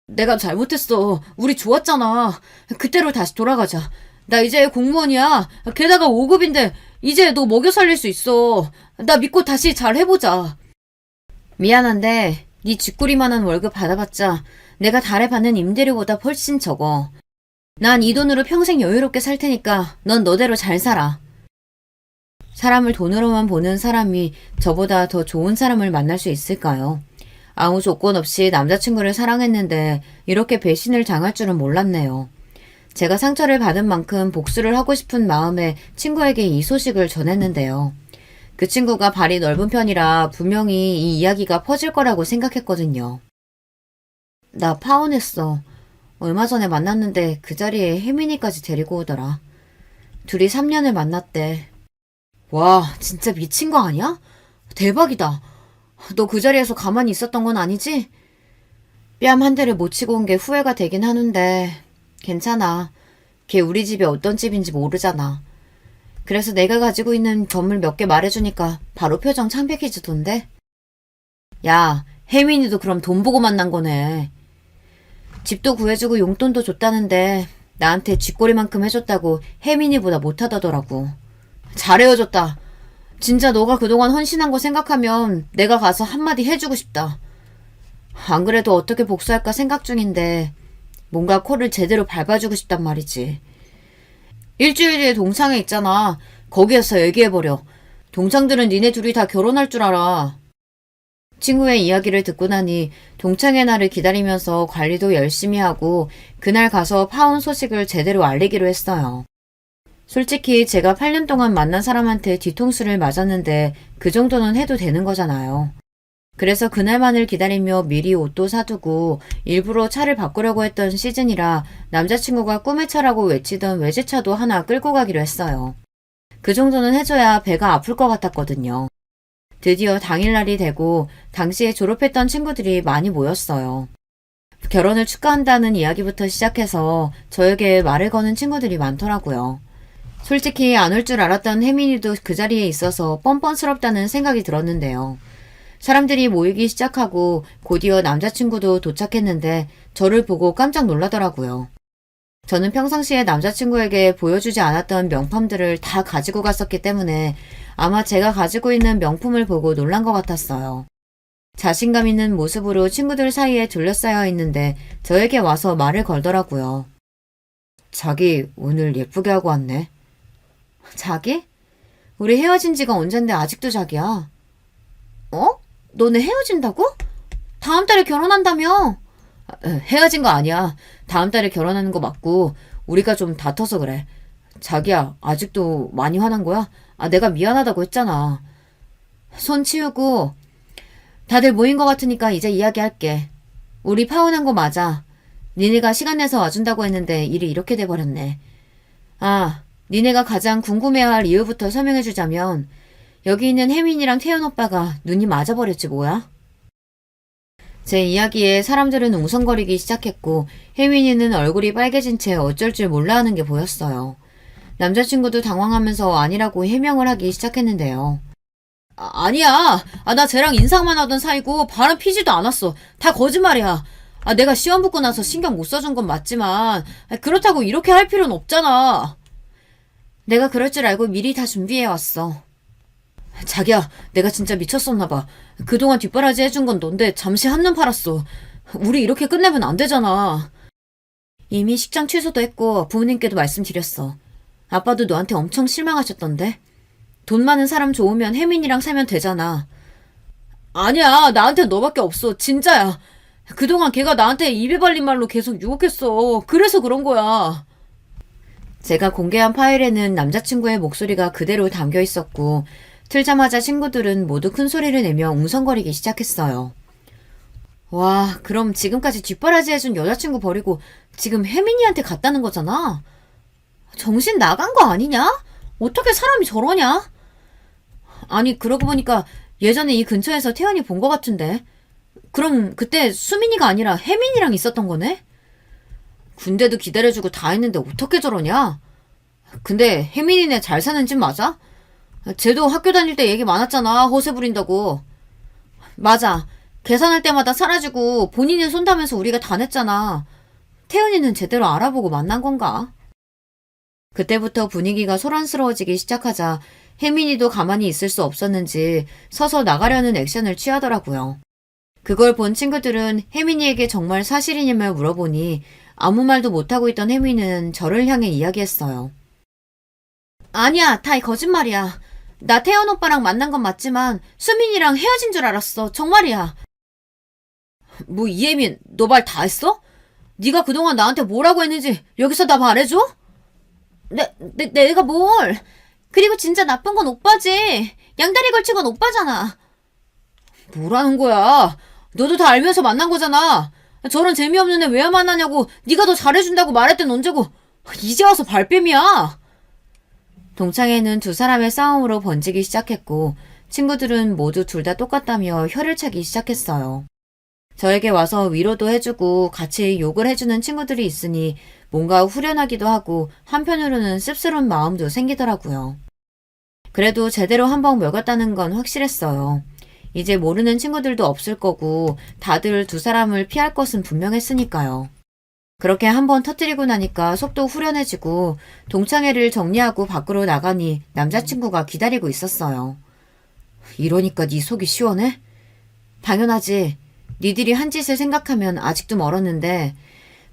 내가 잘못했어. 우리 좋았잖아. 그때로 다시 돌아가자. 나 이제 공무원이야. 게다가 5급인데 이제 너 먹여 살릴 수 있어. 나 믿고 다시 잘 해보자. 미안한데 네 쥐꼬리만한 월급 받아봤자 내가 달에 받는 임대료보다 훨씬 적어. 난 이 돈으로 평생 여유롭게 살 테니까 넌 너대로 잘 살아. 사람을 돈으로만 보는 사람이 저보다 더 좋은 사람을 만날 수 있을까요? 아무 조건 없이 남자친구를 사랑했는데 이렇게 배신을 당할 줄은 몰랐네요. 제가 상처를 받은 만큼 복수를 하고 싶은 마음에 친구에게 이 소식을 전했는데요. 그 친구가 발이 넓은 편이라 분명히 이 이야기가 퍼질 거라고 생각했거든요. 나 파혼했어. 얼마 전에 만났는데 그 자리에 혜민이까지 데리고 오더라. 둘이 3년을 만났대. 와, 진짜 미친 거 아니야? 대박이다. 너 그 자리에서 가만히 있었던 건 아니지? 뺨 한 대를 못 치고 온 게 후회가 되긴 하는데 괜찮아. 걔 우리 집이 어떤 집인지 모르잖아. 그래서 내가 가지고 있는 건물 몇 개 말해주니까 바로 표정 창백해지던데? 야, 혜민이도 그럼 돈 보고 만난 거네. 집도 구해주고 용돈도 줬다는데 나한테 쥐꼬리만큼 해줬다고 혜민이보다 못하다더라고. 잘 헤어졌다. 진짜 너가 그동안 헌신한 거 생각하면 내가 가서 한마디 해주고 싶다. 안 그래도 어떻게 복수할까 생각 중인데 뭔가 코를 제대로 밟아주고 싶단 말이지. 일주일 뒤에 동창회 있잖아. 거기에서 얘기해버려. 동창들은 니네 둘이 다 결혼할 줄 알아. 친구의 이야기를 듣고 나니 동창회 날을 기다리면서 관리도 열심히 하고 그날 가서 파혼 소식을 제대로 알리기로 했어요. 솔직히 제가 8년 동안 만난 사람한테 뒤통수를 맞았는데 그 정도는 해도 되는 거잖아요. 그래서 그날만을 기다리며 미리 옷도 사두고 일부러 차를 바꾸려고 했던 시즌이라 남자친구가 꿈의 차라고 외치던 외제차도 하나 끌고 가기로 했어요. 그 정도는 해줘야 배가 아플 것 같았거든요. 드디어 당일날이 되고 당시에 졸업했던 친구들이 많이 모였어요. 결혼을 축하한다는 이야기부터 시작해서 저에게 말을 거는 친구들이 많더라고요. 솔직히 안 올 줄 알았던 혜민이도 그 자리에 있어서 뻔뻔스럽다는 생각이 들었는데요. 사람들이 모이기 시작하고 곧이어 남자친구도 도착했는데 저를 보고 깜짝 놀라더라고요. 저는 평상시에 남자친구에게 보여주지 않았던 명품들을 다 가지고 갔었기 때문에 아마 제가 가지고 있는 명품을 보고 놀란 것 같았어요. 자신감 있는 모습으로 친구들 사이에 둘러싸여 있는데 저에게 와서 말을 걸더라고요. 자기 오늘 예쁘게 하고 왔네. 자기? 우리 헤어진 지가 언젠데 아직도 자기야. 어? 너네 헤어진다고? 다음 달에 결혼한다며? 헤어진 거 아니야. 다음 달에 결혼하는 거 맞고 우리가 좀 다퉈서 그래. 자기야, 아직도 많이 화난 거야? 내가 미안하다고 했잖아. 손 치우고 다들 모인 것 같으니까 이제 이야기할게. 우리 파혼한 거 맞아. 니네가 시간 내서 와준다고 했는데 일이 이렇게 돼버렸네. 니네가 가장 궁금해할 이유부터 설명해주자면 여기 있는 혜민이랑 태연 오빠가 눈이 맞아버렸지 뭐야? 제 이야기에 사람들은 웅성거리기 시작했고 혜민이는 얼굴이 빨개진 채 어쩔 줄 몰라 하는 게 보였어요. 남자친구도 당황하면서 아니라고 해명을 하기 시작했는데요. 아니야. 나 쟤랑 인사만 하던 사이고 바람 피지도 않았어. 다 거짓말이야. 내가 시험 붙고 나서 신경 못 써준 건 맞지만 그렇다고 이렇게 할 필요는 없잖아. 내가 그럴 줄 알고 미리 다 준비해왔어. 자기야, 내가 진짜 미쳤었나봐. 그동안 뒷바라지 해준 건 넌데 잠시 한눈 팔았어. 우리 이렇게 끝내면 안 되잖아. 이미 식장 취소도 했고 부모님께도 말씀드렸어. 아빠도 너한테 엄청 실망하셨던데. 돈 많은 사람 좋으면 혜민이랑 살면 되잖아. 아니야, 나한테 너밖에 없어. 진짜야. 그동안 걔가 나한테 입에 발린 말로 계속 유혹했어. 그래서 그런 거야. 제가 공개한 파일에는 남자친구의 목소리가 그대로 담겨 있었고 틀자마자 친구들은 모두 큰 소리를 내며 웅성거리기 시작했어요. 와, 그럼 지금까지 뒷바라지 해준 여자친구 버리고 지금 혜민이한테 갔다는 거잖아? 정신 나간 거 아니냐? 어떻게 사람이 저러냐? 아니, 그러고 보니까 예전에 이 근처에서 태연이 본 거 같은데. 그럼 그때 수민이가 아니라 혜민이랑 있었던 거네? 군대도 기다려주고 다 했는데 어떻게 저러냐? 근데 혜민이네 잘 사는 집 맞아? 쟤도 학교 다닐 때 얘기 많았잖아. 호세 부린다고. 맞아. 계산할 때마다 사라지고 본인이 손다면서 우리가 다 냈잖아. 태연이는 제대로 알아보고 만난 건가? 그때부터 분위기가 소란스러워지기 시작하자 혜민이도 가만히 있을 수 없었는지 서서 나가려는 액션을 취하더라고요. 그걸 본 친구들은 혜민이에게 정말 사실이냐며 물어보니 아무 말도 못하고 있던 혜민이는 저를 향해 이야기했어요. 아니야, 다 거짓말이야. 나 태연 오빠랑 만난 건 맞지만 수민이랑 헤어진 줄 알았어. 정말이야. 뭐 이혜민, 너 말 다 했어? 네가 그동안 나한테 뭐라고 했는지 여기서 다 말해줘? 내가 뭘. 그리고 진짜 나쁜 건 오빠지. 양다리 걸친 건 오빠잖아. 뭐라는 거야. 너도 다 알면서 만난 거잖아. 저런 재미없는 애 왜 만나냐고 네가 더 잘해준다고 말할 땐 언제고 이제 와서 발뺌이야. 동창회는 두 사람의 싸움으로 번지기 시작했고 친구들은 모두 둘 다 똑같다며 혀를 차기 시작했어요. 저에게 와서 위로도 해주고 같이 욕을 해주는 친구들이 있으니 뭔가 후련하기도 하고 한편으로는 씁쓸한 마음도 생기더라고요. 그래도 제대로 한번 먹였다는 건 확실했어요. 이제 모르는 친구들도 없을 거고 다들 두 사람을 피할 것은 분명했으니까요. 그렇게 한번 터뜨리고 나니까 속도 후련해지고 동창회를 정리하고 밖으로 나가니 남자친구가 기다리고 있었어요. 이러니까 네 속이 시원해? 당연하지. 니들이 한 짓을 생각하면 아직도 멀었는데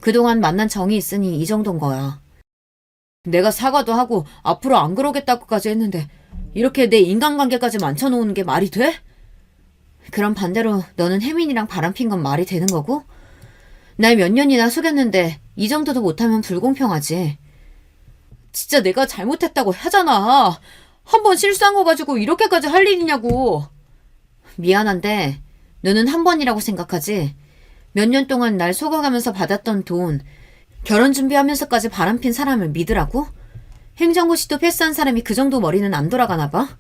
그동안 만난 정이 있으니 이 정도인 거야. 내가 사과도 하고 앞으로 안 그러겠다고까지 했는데 이렇게 내 인간관계까지 망쳐놓는 게 말이 돼? 그럼 반대로 너는 혜민이랑 바람핀 건 말이 되는 거고? 날 몇 년이나 속였는데 이 정도도 못하면 불공평하지. 진짜 내가 잘못했다고 하잖아. 한 번 실수한 거 가지고 이렇게까지 할 일이냐고. 미안한데 너는 한 번이라고 생각하지? 몇 년 동안 날 속아가면서 받았던 돈, 결혼 준비하면서까지 바람핀 사람을 믿으라고? 행정고시도 패스한 사람이 그 정도 머리는 안 돌아가나 봐?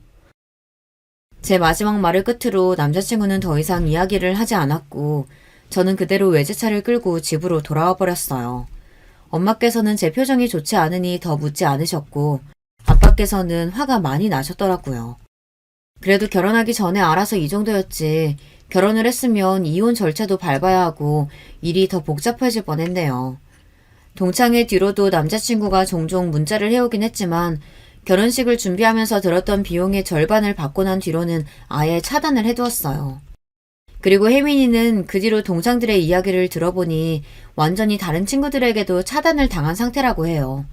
제 마지막 말을 끝으로 남자친구는 더 이상 이야기를 하지 않았고 저는 그대로 외제차를 끌고 집으로 돌아와 버렸어요. 엄마께서는 제 표정이 좋지 않으니 더 묻지 않으셨고 아빠께서는 화가 많이 나셨더라고요. 그래도 결혼하기 전에 알아서 이 정도였지 결혼을 했으면 이혼 절차도 밟아야 하고 일이 더 복잡해질 뻔했네요. 동창회 뒤로도 남자친구가 종종 문자를 해오긴 했지만 결혼식을 준비하면서 들었던 비용의 절반을 받고 난 뒤로는 아예 차단을 해두었어요. 그리고 혜민이는 그 뒤로 동창들의 이야기를 들어보니 완전히 다른 친구들에게도 차단을 당한 상태라고 해요.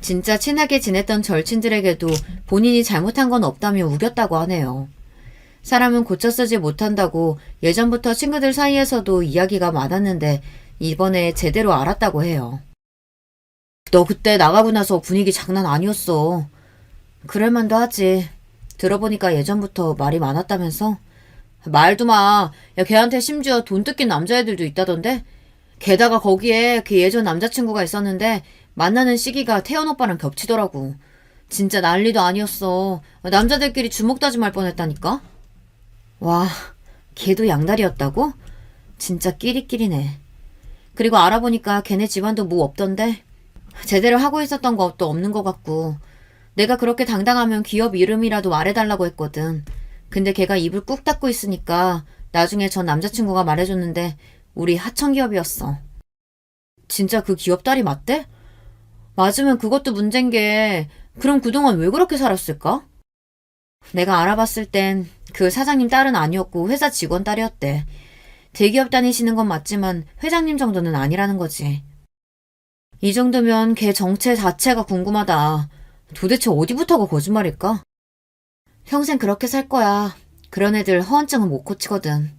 진짜 친하게 지냈던 절친들에게도 본인이 잘못한 건 없다며 우겼다고 하네요. 사람은 고쳐 쓰지 못한다고 예전부터 친구들 사이에서도 이야기가 많았는데 이번에 제대로 알았다고 해요. 너 그때 나가고 나서 분위기 장난 아니었어. 그럴만도 하지. 들어보니까 예전부터 말이 많았다면서? 말도 마. 야, 걔한테 심지어 돈 뜯긴 남자애들도 있다던데? 게다가 거기에 걔 예전 남자친구가 있었는데 만나는 시기가 태연 오빠랑 겹치더라고. 진짜 난리도 아니었어. 남자들끼리 주먹 다짐할 뻔했다니까? 와, 걔도 양다리였다고? 진짜 끼리끼리네. 그리고 알아보니까 걔네 집안도 뭐 없던데? 제대로 하고 있었던 것도 없는 것 같고 내가 그렇게 당당하면 기업 이름이라도 말해달라고 했거든. 근데 걔가 입을 꾹 닫고 있으니까 나중에 전 남자친구가 말해줬는데 우리 하청기업이었어. 진짜 그 기업 딸이 맞대? 맞으면 그것도 문제인 게 그럼 그동안 왜 그렇게 살았을까? 내가 알아봤을 땐 그 사장님 딸은 아니었고 회사 직원 딸이었대. 대기업 다니시는 건 맞지만 회장님 정도는 아니라는 거지. 이 정도면 걔 정체 자체가 궁금하다. 도대체 어디부터가 거짓말일까? 평생 그렇게 살 거야. 그런 애들 허언증은 못 고치거든.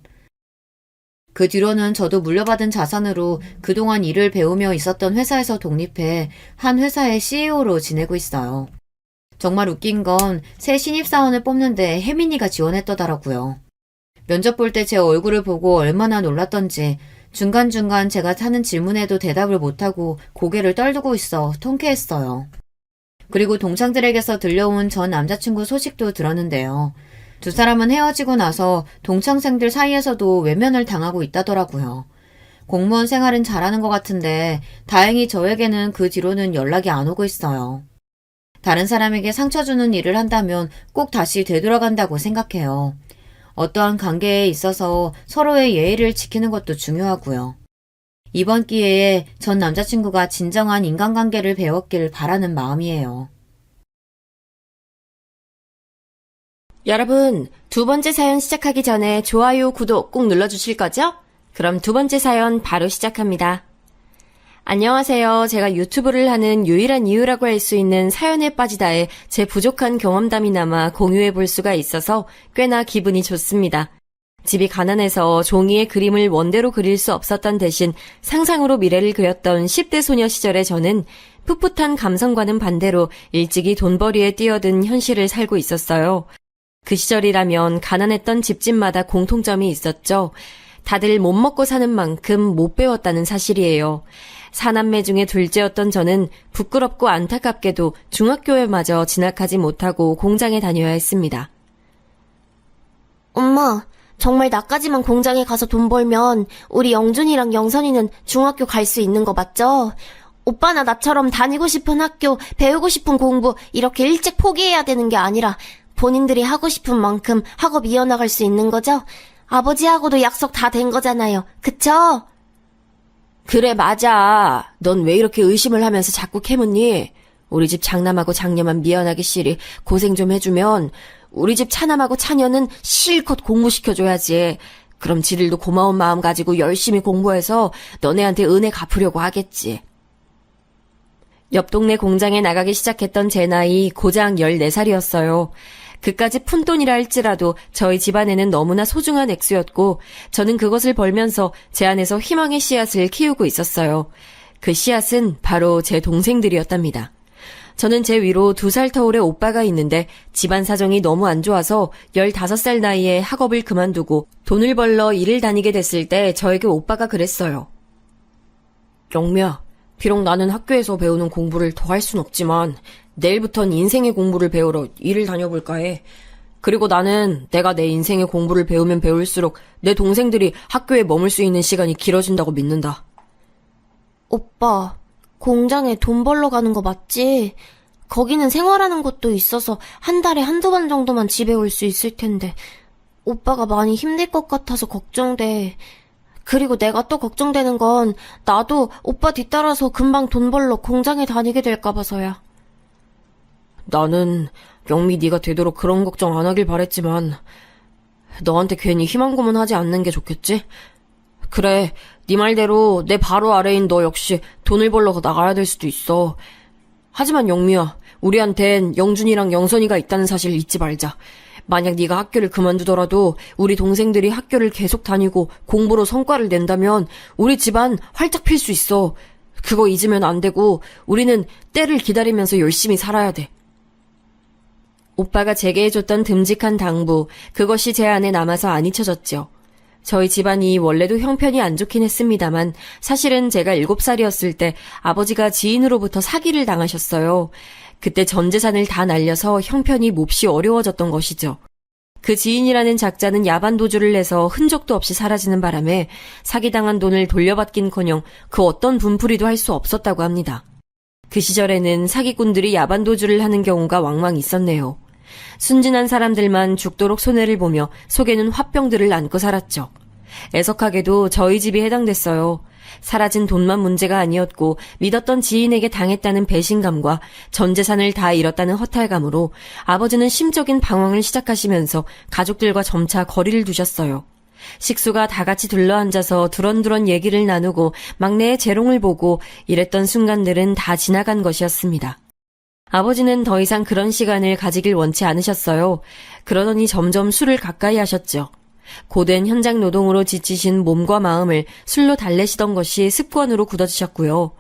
그 뒤로는 저도 물려받은 자산으로 그동안 일을 배우며 있었던 회사에서 독립해 한 회사의 CEO로 지내고 있어요. 정말 웃긴 건 새 신입사원을 뽑는데 혜민이가 지원했더라고요. 면접 볼 때 제 얼굴을 보고 얼마나 놀랐던지 중간중간 제가 하는 질문에도 대답을 못하고 고개를 떨구고 있어 통쾌했어요. 그리고 동창들에게서 들려온 전 남자친구 소식도 들었는데요. 두 사람은 헤어지고 나서 동창생들 사이에서도 외면을 당하고 있다더라고요. 공무원 생활은 잘하는 것 같은데 다행히 저에게는 그 뒤로는 연락이 안 오고 있어요. 다른 사람에게 상처 주는 일을 한다면 꼭 다시 되돌아간다고 생각해요. 어떠한 관계에 있어서 서로의 예의를 지키는 것도 중요하고요. 이번 기회에 전 남자친구가 진정한 인간관계를 배웠길 바라는 마음이에요. 여러분, 두 번째 사연 시작하기 전에 좋아요, 구독 꼭 눌러주실 거죠? 그럼 두 번째 사연 바로 시작합니다. 안녕하세요. 제가 유튜브를 하는 유일한 이유라고 할 수 있는 사연에 빠지다에 제 부족한 경험담이나마 공유해 볼 수가 있어서 꽤나 기분이 좋습니다. 집이 가난해서 종이에 그림을 원대로 그릴 수 없었던 대신 상상으로 미래를 그렸던 10대 소녀 시절의 저는 풋풋한 감성과는 반대로 일찍이 돈벌이에 뛰어든 현실을 살고 있었어요. 그 시절이라면 가난했던 집집마다 공통점이 있었죠. 다들 못 먹고 사는 만큼 못 배웠다는 사실이에요. 사남매 중에 둘째였던 저는 부끄럽고 안타깝게도 중학교에마저 진학하지 못하고 공장에 다녀야 했습니다. 엄마, 정말 나까지만 공장에 가서 돈 벌면 우리 영준이랑 영선이는 중학교 갈 수 있는 거 맞죠? 오빠나 나처럼 다니고 싶은 학교, 배우고 싶은 공부 이렇게 일찍 포기해야 되는 게 아니라 본인들이 하고 싶은 만큼 학업 이어나갈 수 있는 거죠? 아버지하고도 약속 다 된 거잖아요. 그쵸? 그래, 맞아. 넌 왜 이렇게 의심을 하면서 자꾸 캐묻니? 우리 집 장남하고 장녀만 미안하기 싫이 고생 좀 해주면 우리 집 차남하고 차녀는 실컷 공부시켜줘야지. 그럼 지들도 고마운 마음 가지고 열심히 공부해서 너네한테 은혜 갚으려고 하겠지. 옆 동네 공장에 나가기 시작했던 제 나이 고작 14살이었어요. 그까지 푼돈이라 할지라도 저희 집안에는 너무나 소중한 액수였고 저는 그것을 벌면서 제 안에서 희망의 씨앗을 키우고 있었어요. 그 씨앗은 바로 제 동생들이었답니다. 저는 제 위로 2살 터울의 오빠가 있는데 집안 사정이 너무 안 좋아서 15살 나이에 학업을 그만두고 돈을 벌러 일을 다니게 됐을 때 저에게 오빠가 그랬어요. 영미야, 비록 나는 학교에서 배우는 공부를 더 할 순 없지만 내일부턴 인생의 공부를 배우러 일을 다녀볼까 해. 그리고 나는 내가 내 인생의 공부를 배우면 배울수록 내 동생들이 학교에 머물 수 있는 시간이 길어진다고 믿는다. 오빠, 공장에 돈 벌러 가는 거 맞지? 거기는 생활하는 것도 있어서 한 달에 한두 번 정도만 집에 올 수 있을 텐데 오빠가 많이 힘들 것 같아서 걱정돼. 그리고 내가 또 걱정되는 건 나도 오빠 뒤따라서 금방 돈 벌러 공장에 다니게 될까 봐서야. 나는 영미 네가 되도록 그런 걱정 안 하길 바랬지만 너한테 괜히 희망 고문하지 않는 게 좋겠지? 그래, 네 말대로 내 바로 아래인 너 역시 돈을 벌러 나가야 될 수도 있어. 하지만 영미야, 우리한텐 영준이랑 영선이가 있다는 사실 잊지 말자. 만약 네가 학교를 그만두더라도 우리 동생들이 학교를 계속 다니고 공부로 성과를 낸다면 우리 집안 활짝 필 수 있어. 그거 잊으면 안 되고 우리는 때를 기다리면서 열심히 살아야 돼. 오빠가 제게 해줬던 듬직한 당부, 그것이 제 안에 남아서 안 잊혀졌죠. 저희 집안이 원래도 형편이 안 좋긴 했습니다만 사실은 제가 7살이었을 때 아버지가 지인으로부터 사기를 당하셨어요. 그때 전 재산을 다 날려서 형편이 몹시 어려워졌던 것이죠. 그 지인이라는 작자는 야반도주를 내서 흔적도 없이 사라지는 바람에 사기당한 돈을 돌려받긴커녕 그 어떤 분풀이도 할 수 없었다고 합니다. 그 시절에는 사기꾼들이 야반도주를 하는 경우가 왕왕 있었네요. 순진한 사람들만 죽도록 손해를 보며 속에는 화병들을 안고 살았죠. 애석하게도 저희 집이 해당됐어요. 사라진 돈만 문제가 아니었고 믿었던 지인에게 당했다는 배신감과 전 재산을 다 잃었다는 허탈감으로 아버지는 심적인 방황을 시작하시면서 가족들과 점차 거리를 두셨어요. 식수가 다 같이 둘러앉아서 두런두런 얘기를 나누고 막내의 재롱을 보고 이랬던 순간들은 다 지나간 것이었습니다. 아버지는 더 이상 그런 시간을 가지길 원치 않으셨어요. 그러더니 점점 술을 가까이 하셨죠. 고된 현장 노동으로 지치신 몸과 마음을 술로 달래시던 것이 습관으로 굳어지셨고요.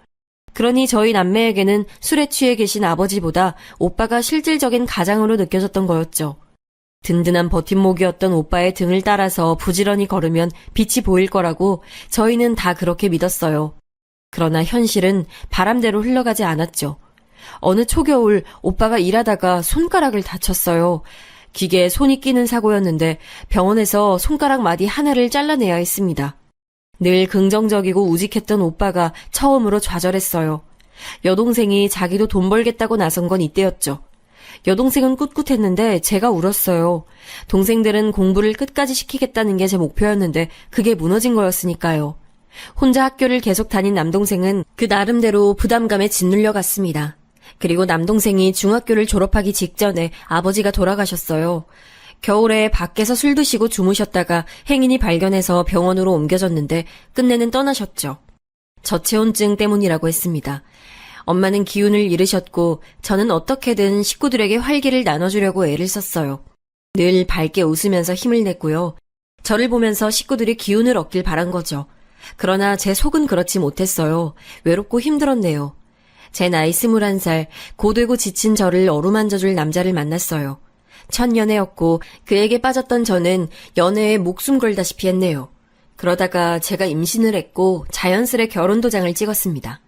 그러니 저희 남매에게는 술에 취해 계신 아버지보다 오빠가 실질적인 가장으로 느껴졌던 거였죠. 든든한 버팀목이었던 오빠의 등을 따라서 부지런히 걸으면 빛이 보일 거라고 저희는 다 그렇게 믿었어요. 그러나 현실은 바람대로 흘러가지 않았죠. 어느 초겨울 오빠가 일하다가 손가락을 다쳤어요. 기계에 손이 끼는 사고였는데 병원에서 손가락 마디 하나를 잘라내야 했습니다. 늘 긍정적이고 우직했던 오빠가 처음으로 좌절했어요. 여동생이 자기도 돈 벌겠다고 나선 건 이때였죠. 여동생은 꿋꿋했는데 제가 울었어요. 동생들은 공부를 끝까지 시키겠다는 게 제 목표였는데 그게 무너진 거였으니까요. 혼자 학교를 계속 다닌 남동생은 그 나름대로 부담감에 짓눌려 갔습니다. 그리고 남동생이 중학교를 졸업하기 직전에 아버지가 돌아가셨어요. 겨울에 밖에서 술 드시고 주무셨다가 행인이 발견해서 병원으로 옮겨졌는데 끝내는 떠나셨죠. 저체온증 때문이라고 했습니다. 엄마는 기운을 잃으셨고 저는 어떻게든 식구들에게 활기를 나눠주려고 애를 썼어요. 늘 밝게 웃으면서 힘을 냈고요. 저를 보면서 식구들이 기운을 얻길 바란 거죠. 그러나 제 속은 그렇지 못했어요. 외롭고 힘들었네요. 제 나이 21살, 고되고 지친 저를 어루만져줄 남자를 만났어요. 첫 연애였고 그에게 빠졌던 저는 연애에 목숨 걸다시피 했네요. 그러다가 제가 임신을 했고 자연스레 결혼 도장을 찍었습니다.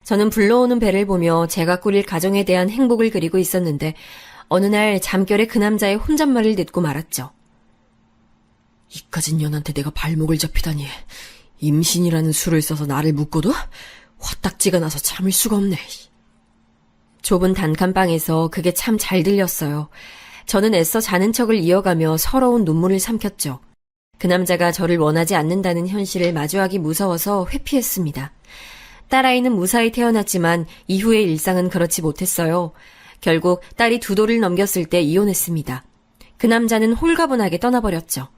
저는 불러오는 배를 보며 제가 꾸릴 가정에 대한 행복을 그리고 있었는데 어느 날 잠결에 그 남자의 혼잣말을 듣고 말았죠. 이까진 년한테 내가 발목을 잡히다니. 임신이라는 수를 써서 나를 묶어도 화딱지가 나서 참을 수가 없네. 좁은 단칸방에서 그게 참 잘 들렸어요. 저는 애써 자는 척을 이어가며 서러운 눈물을 삼켰죠. 그 남자가 저를 원하지 않는다는 현실을 마주하기 무서워서 회피했습니다. 딸아이는 무사히 태어났지만 이후의 일상은 그렇지 못했어요. 결국 딸이 2돌을 넘겼을 때 이혼했습니다. 그 남자는 홀가분하게 떠나버렸죠.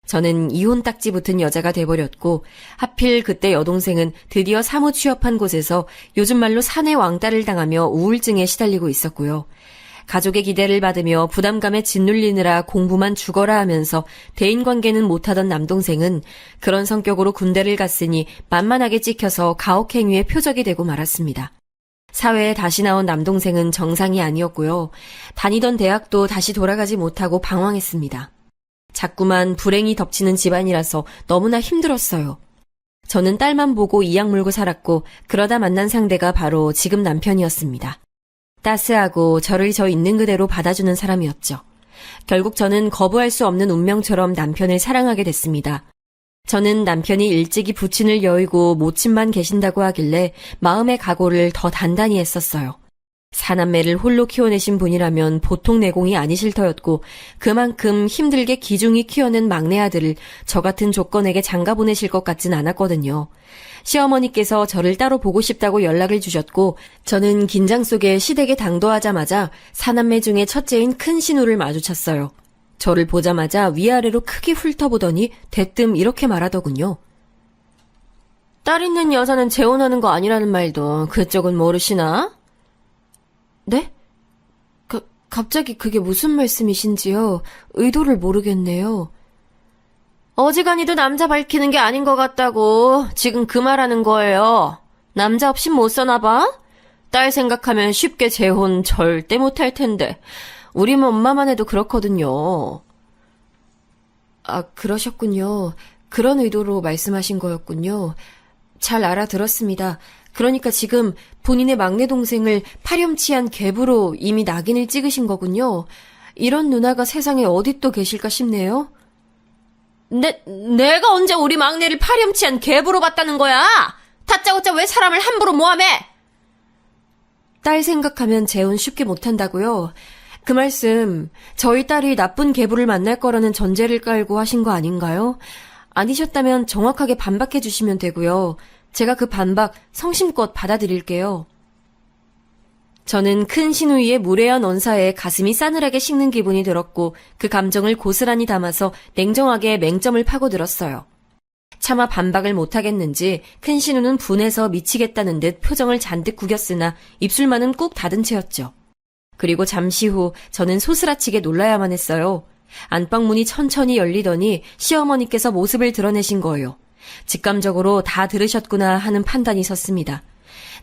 저는 이혼 딱지 붙은 여자가 돼버렸고 하필 그때 여동생은 드디어 사무 취업한 곳에서 요즘 말로 사내 왕따를 당하며 우울증에 시달리고 있었고요. 가족의 기대를 받으며 부담감에 짓눌리느라 공부만 죽어라 하면서 대인관계는 못하던 남동생은 그런 성격으로 군대를 갔으니 만만하게 찍혀서 가혹행위의 표적이 되고 말았습니다. 사회에 다시 나온 남동생은 정상이 아니었고요. 다니던 대학도 다시 돌아가지 못하고 방황했습니다. 자꾸만 불행이 덮치는 집안이라서 너무나 힘들었어요. 저는 딸만 보고 이악 물고 살았고 그러다 만난 상대가 바로 지금 남편이었습니다. 따스하고 저를 저 있는 그대로 받아주는 사람이었죠. 결국 저는 거부할 수 없는 운명처럼 남편을 사랑하게 됐습니다. 저는 남편이 일찍이 부친을 여의고 모친만 계신다고 하길래 마음의 각오를 더 단단히 했었어요. 사남매를 홀로 키워내신 분이라면 보통 내공이 아니실 터였고 그만큼 힘들게 기중이 키워낸 막내 아들을 저 같은 조건에게 장가 보내실 것 같진 않았거든요. 시어머니께서 저를 따로 보고 싶다고 연락을 주셨고 저는 긴장 속에 시댁에 당도하자마자 사남매 중에 첫째인 큰 신우를 마주쳤어요. 저를 보자마자 위아래로 크게 훑어보더니 대뜸 이렇게 말하더군요. 딸 있는 여자는 재혼하는 거 아니라는 말도 그쪽은 모르시나? 네? 갑자기 그게 무슨 말씀이신지요? 의도를 모르겠네요. 어지간히도 남자 밝히는 게 아닌 것 같다고 지금 그 말하는 거예요. 남자 없이 못 사나 봐? 딸 생각하면 쉽게 재혼 절대 못할 텐데 우리 엄마만 해도 그렇거든요. 아, 그러셨군요. 그런 의도로 말씀하신 거였군요. 잘 알아들었습니다. 그러니까 지금 본인의 막내 동생을 파렴치한 갭으로 이미 낙인을 찍으신 거군요. 이런 누나가 세상에 어디 또 계실까 싶네요. 내가 언제 우리 막내를 파렴치한 갭으로 봤다는 거야? 다짜고짜 왜 사람을 함부로 모함해? 딸 생각하면 재혼 쉽게 못한다고요? 그 말씀 저희 딸이 나쁜 계부를 만날 거라는 전제를 깔고 하신 거 아닌가요? 아니셨다면 정확하게 반박해 주시면 되고요. 제가 그 반박 성심껏 받아들일게요. 저는 큰 신우이의 무례한 언사에 가슴이 싸늘하게 식는 기분이 들었고 그 감정을 고스란히 담아서 냉정하게 맹점을 파고들었어요. 차마 반박을 못하겠는지 큰 신우는 분해서 미치겠다는 듯 표정을 잔뜩 구겼으나 입술만은 꾹 닫은 채였죠. 그리고 잠시 후 저는 소스라치게 놀라야만 했어요. 안방문이 천천히 열리더니 시어머니께서 모습을 드러내신 거예요. 직감적으로 다 들으셨구나 하는 판단이 섰습니다.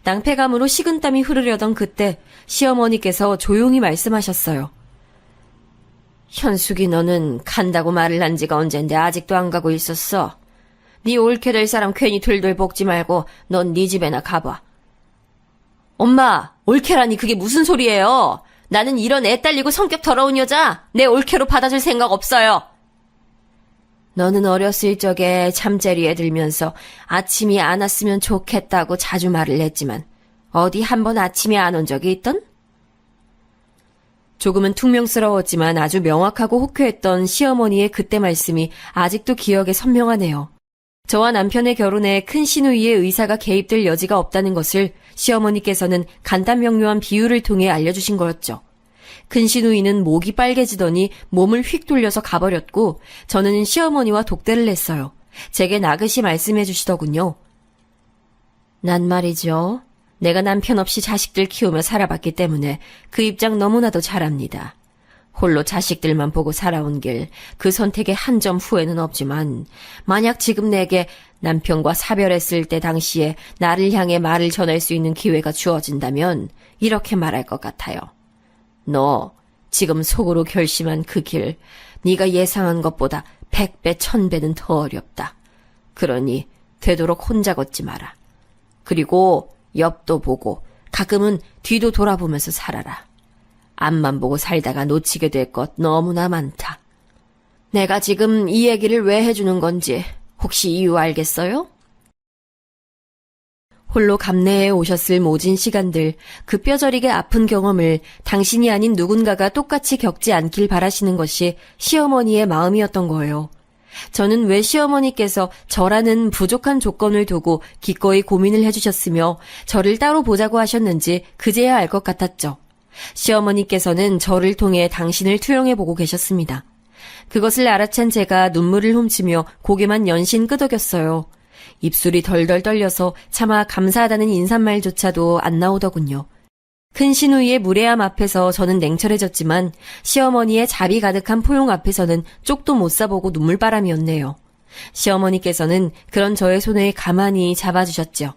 낭패감으로 식은땀이 흐르려던 그때 시어머니께서 조용히 말씀하셨어요. 현숙이 너는 간다고 말을 한 지가 언젠데 아직도 안 가고 있었어. 네 옳게 될 사람 괜히 둘둘 볶지 말고 넌 네 집에나 가봐. 엄마, 옳게라니 그게 무슨 소리예요? 나는 이런 애 딸리고 성격 더러운 여자 내 옳게로 받아줄 생각 없어요. 너는 어렸을 적에 잠자리에 들면서 아침이 안 왔으면 좋겠다고 자주 말을 했지만 어디 한번 아침이 안 온 적이 있던? 조금은 퉁명스러웠지만 아주 명확하고 호쾌했던 시어머니의 그때 말씀이 아직도 기억에 선명하네요. 저와 남편의 결혼에 큰 시누이의 의사가 개입될 여지가 없다는 것을 시어머니께서는 간단명료한 비유를 통해 알려주신 거였죠. 큰 시누이는 목이 빨개지더니 몸을 휙 돌려서 가버렸고 저는 시어머니와 독대를 했어요. 제게 나긋이 말씀해 주시더군요. 난 말이죠. 내가 남편 없이 자식들 키우며 살아봤기 때문에 그 입장 너무나도 잘 압니다. 홀로 자식들만 보고 살아온 길, 그 선택에 한 점 후회는 없지만 만약 지금 내게 남편과 사별했을 때 당시에 나를 향해 말을 전할 수 있는 기회가 주어진다면 이렇게 말할 것 같아요. 너 지금 속으로 결심한 그 길, 네가 예상한 것보다 100배, 1000배는 더 어렵다. 그러니 되도록 혼자 걷지 마라. 그리고 옆도 보고 가끔은 뒤도 돌아보면서 살아라. 앞만 보고 살다가 놓치게 될 것 너무나 많다. 내가 지금 이 얘기를 왜 해주는 건지 혹시 이유 알겠어요? 홀로 감내해 오셨을 모진 시간들, 그 뼈저리게 아픈 경험을 당신이 아닌 누군가가 똑같이 겪지 않길 바라시는 것이 시어머니의 마음이었던 거예요. 저는 왜 시어머니께서 저라는 부족한 조건을 두고 기꺼이 고민을 해주셨으며 저를 따로 보자고 하셨는지 그제야 알 것 같았죠. 시어머니께서는 저를 통해 당신을 투영해보고 계셨습니다. 그것을 알아챈 제가 눈물을 훔치며 고개만 연신 끄덕였어요. 입술이 덜덜 떨려서 차마 감사하다는 인사말조차도 안 나오더군요. 큰 시누이의 무례함 앞에서 저는 냉철해졌지만 시어머니의 자비 가득한 포용 앞에서는 쪽도 못 쏴보고 눈물바람이었네요. 시어머니께서는 그런 저의 손을 가만히 잡아주셨죠.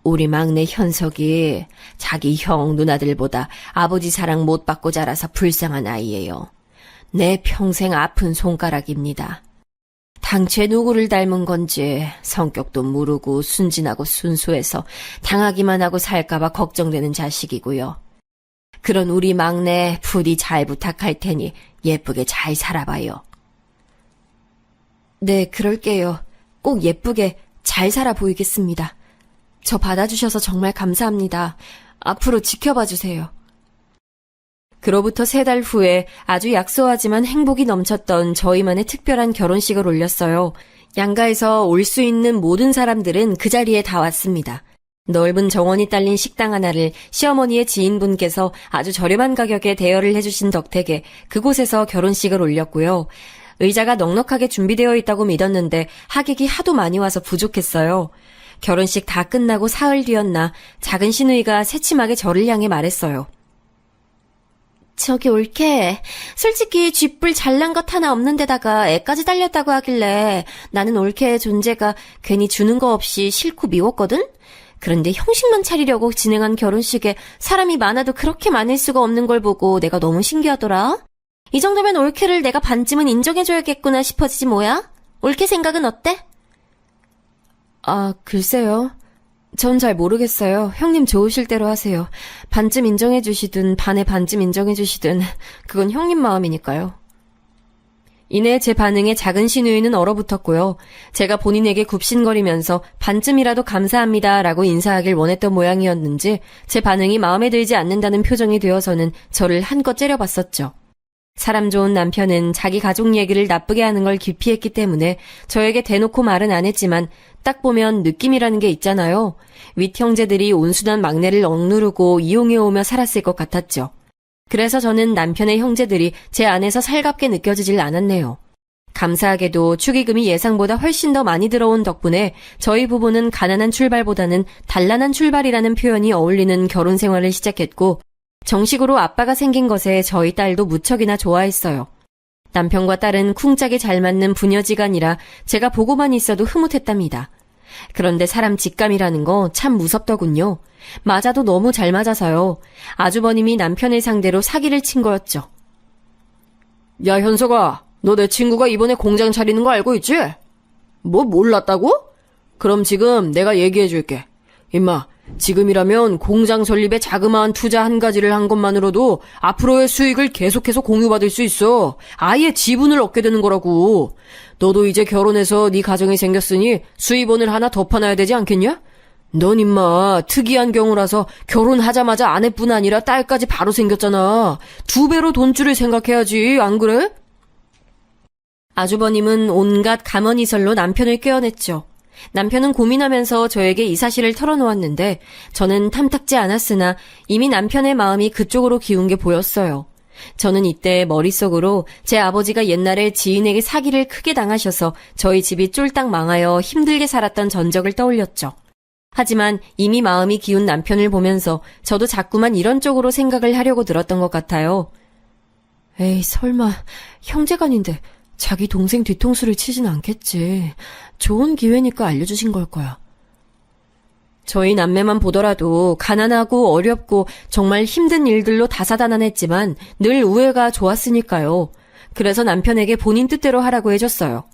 우리 막내 현석이 자기 형 누나들보다 아버지 사랑 못 받고 자라서 불쌍한 아이예요. 내 평생 아픈 손가락입니다. 당최 누구를 닮은 건지 성격도 무르고 순진하고 순수해서 당하기만 하고 살까봐 걱정되는 자식이고요. 그런 우리 막내 부디 잘 부탁할 테니 예쁘게 잘 살아봐요. 네, 그럴게요. 꼭 예쁘게 잘 살아 보이겠습니다. 저 받아주셔서 정말 감사합니다. 앞으로 지켜봐 주세요. 그로부터 3달 후에 아주 약소하지만 행복이 넘쳤던 저희만의 특별한 결혼식을 올렸어요. 양가에서 올 수 있는 모든 사람들은 그 자리에 다 왔습니다. 넓은 정원이 딸린 식당 하나를 시어머니의 지인분께서 아주 저렴한 가격에 대여를 해주신 덕택에 그곳에서 결혼식을 올렸고요. 의자가 넉넉하게 준비되어 있다고 믿었는데 하객이 하도 많이 와서 부족했어요. 결혼식 다 끝나고 사흘 뒤였나 작은 시누이가 새침하게 저를 향해 말했어요. 저기 올케, 솔직히 쥐뿔 잘난 것 하나 없는 데다가 애까지 달렸다고 하길래 나는 올케의 존재가 괜히 주는 거 없이 싫고 미웠거든? 그런데 형식만 차리려고 진행한 결혼식에 사람이 많아도 그렇게 많을 수가 없는 걸 보고 내가 너무 신기하더라. 이 정도면 올케를 내가 반쯤은 인정해줘야겠구나 싶어지지 뭐야? 올케 생각은 어때? 아, 글쎄요. 전 잘 모르겠어요. 형님 좋으실 대로 하세요. 반쯤 인정해주시든 반에 반쯤 인정해주시든 그건 형님 마음이니까요. 이내 제 반응에 작은 시누이는 얼어붙었고요. 제가 본인에게 굽신거리면서 반쯤이라도 감사합니다라고 인사하길 원했던 모양이었는지 제 반응이 마음에 들지 않는다는 표정이 되어서는 저를 한껏 째려봤었죠. 사람 좋은 남편은 자기 가족 얘기를 나쁘게 하는 걸 기피했기 때문에 저에게 대놓고 말은 안 했지만 딱 보면 느낌이라는 게 있잖아요. 윗 형제들이 온순한 막내를 억누르고 이용해오며 살았을 것 같았죠. 그래서 저는 남편의 형제들이 제 안에서 살갑게 느껴지질 않았네요. 감사하게도 축의금이 예상보다 훨씬 더 많이 들어온 덕분에 저희 부부는 가난한 출발보다는 단란한 출발이라는 표현이 어울리는 결혼 생활을 시작했고 정식으로 아빠가 생긴 것에 저희 딸도 무척이나 좋아했어요. 남편과 딸은 쿵짝이 잘 맞는 부녀지간이라 제가 보고만 있어도 흐뭇했답니다. 그런데 사람 직감이라는 거 참 무섭더군요. 맞아도 너무 잘 맞아서요. 아주버님이 남편을 상대로 사기를 친 거였죠. 야, 현석아, 너 내 친구가 이번에 공장 차리는 거 알고 있지? 뭐 몰랐다고? 그럼 지금 내가 얘기해줄게. 임마, 지금이라면 공장 설립에 자그마한 투자 한 가지를 한 것만으로도 앞으로의 수익을 계속해서 공유받을 수 있어. 아예 지분을 얻게 되는 거라고. 너도 이제 결혼해서 네 가정이 생겼으니 수입원을 하나 더 파놔야 되지 않겠냐? 넌 임마 특이한 경우라서 결혼하자마자 아내뿐 아니라 딸까지 바로 생겼잖아. 2배로 돈줄을 생각해야지, 안 그래? 아주버님은 온갖 감언이설로 남편을 꿰어냈죠. 남편은 고민하면서 저에게 이 사실을 털어놓았는데 저는 탐탁지 않았으나 이미 남편의 마음이 그쪽으로 기운 게 보였어요. 저는 이때 머릿속으로 제 아버지가 옛날에 지인에게 사기를 크게 당하셔서 저희 집이 쫄딱 망하여 힘들게 살았던 전적을 떠올렸죠. 하지만 이미 마음이 기운 남편을 보면서 저도 자꾸만 이런 쪽으로 생각을 하려고 들었던 것 같아요. 에이, 설마 형제간인데 자기 동생 뒤통수를 치진 않겠지. 좋은 기회니까 알려주신 걸 거야. 저희 남매만 보더라도 가난하고 어렵고 정말 힘든 일들로 다사다난했지만 늘 우애가 좋았으니까요. 그래서 남편에게 본인 뜻대로 하라고 해줬어요.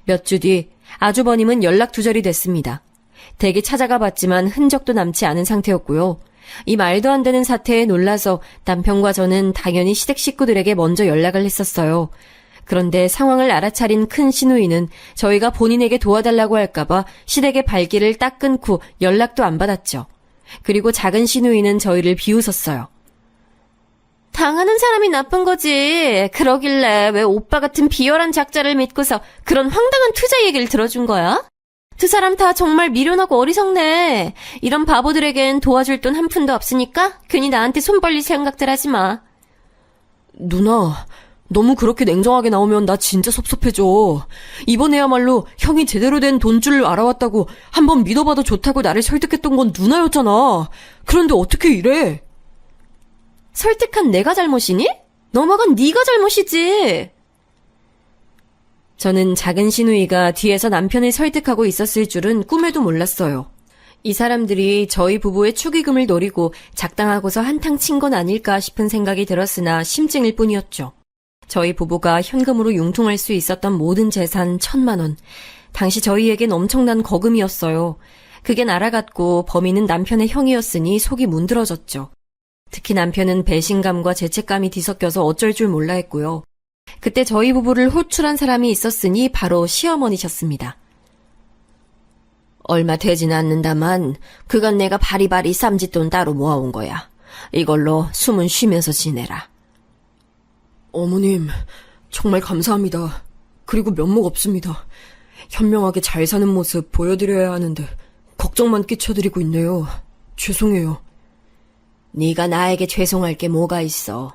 몇 주 뒤 아주버님은 연락 두절이 됐습니다. 댁에 찾아가 봤지만 흔적도 남지 않은 상태였고요. 이 말도 안 되는 사태에 놀라서 남편과 저는 당연히 시댁 식구들에게 먼저 연락을 했었어요. 그런데 상황을 알아차린 큰 시누이는 저희가 본인에게 도와달라고 할까봐 시댁의 발길을 딱 끊고 연락도 안 받았죠. 그리고 작은 시누이는 저희를 비웃었어요. 당하는 사람이 나쁜 거지. 그러길래 왜 오빠 같은 비열한 작자를 믿고서 그런 황당한 투자 얘기를 들어준 거야? 두 사람 다 정말 미련하고 어리석네. 이런 바보들에겐 도와줄 돈 한 푼도 없으니까 괜히 나한테 손 벌릴 생각들 하지 마. 누나, 너무 그렇게 냉정하게 나오면 나 진짜 섭섭해져. 이번에야말로 형이 제대로 된 돈줄을 알아왔다고 한번 믿어봐도 좋다고 나를 설득했던 건 누나였잖아. 그런데 어떻게 이래? 설득한 내가 잘못이니? 넘어간 네가 잘못이지. 저는 작은 시누이가 뒤에서 남편을 설득하고 있었을 줄은 꿈에도 몰랐어요. 이 사람들이 저희 부부의 축의금을 노리고 작당하고서 한탕 친 건 아닐까 싶은 생각이 들었으나 심증일 뿐이었죠. 저희 부부가 현금으로 융통할 수 있었던 모든 재산 1,000만 원. 당시 저희에겐 엄청난 거금이었어요. 그게 날아갔고 범인은 남편의 형이었으니 속이 문드러졌죠. 특히 남편은 배신감과 죄책감이 뒤섞여서 어쩔 줄 몰라 했고요. 그때 저희 부부를 호출한 사람이 있었으니 바로 시어머니셨습니다. 얼마 되진 않는다만 그건 내가 바리바리 쌈짓돈 따로 모아온 거야. 이걸로 숨은 쉬면서 지내라. 어머님, 정말 감사합니다. 그리고 면목 없습니다. 현명하게 잘 사는 모습 보여드려야 하는데 걱정만 끼쳐드리고 있네요. 죄송해요. 네가 나에게 죄송할 게 뭐가 있어.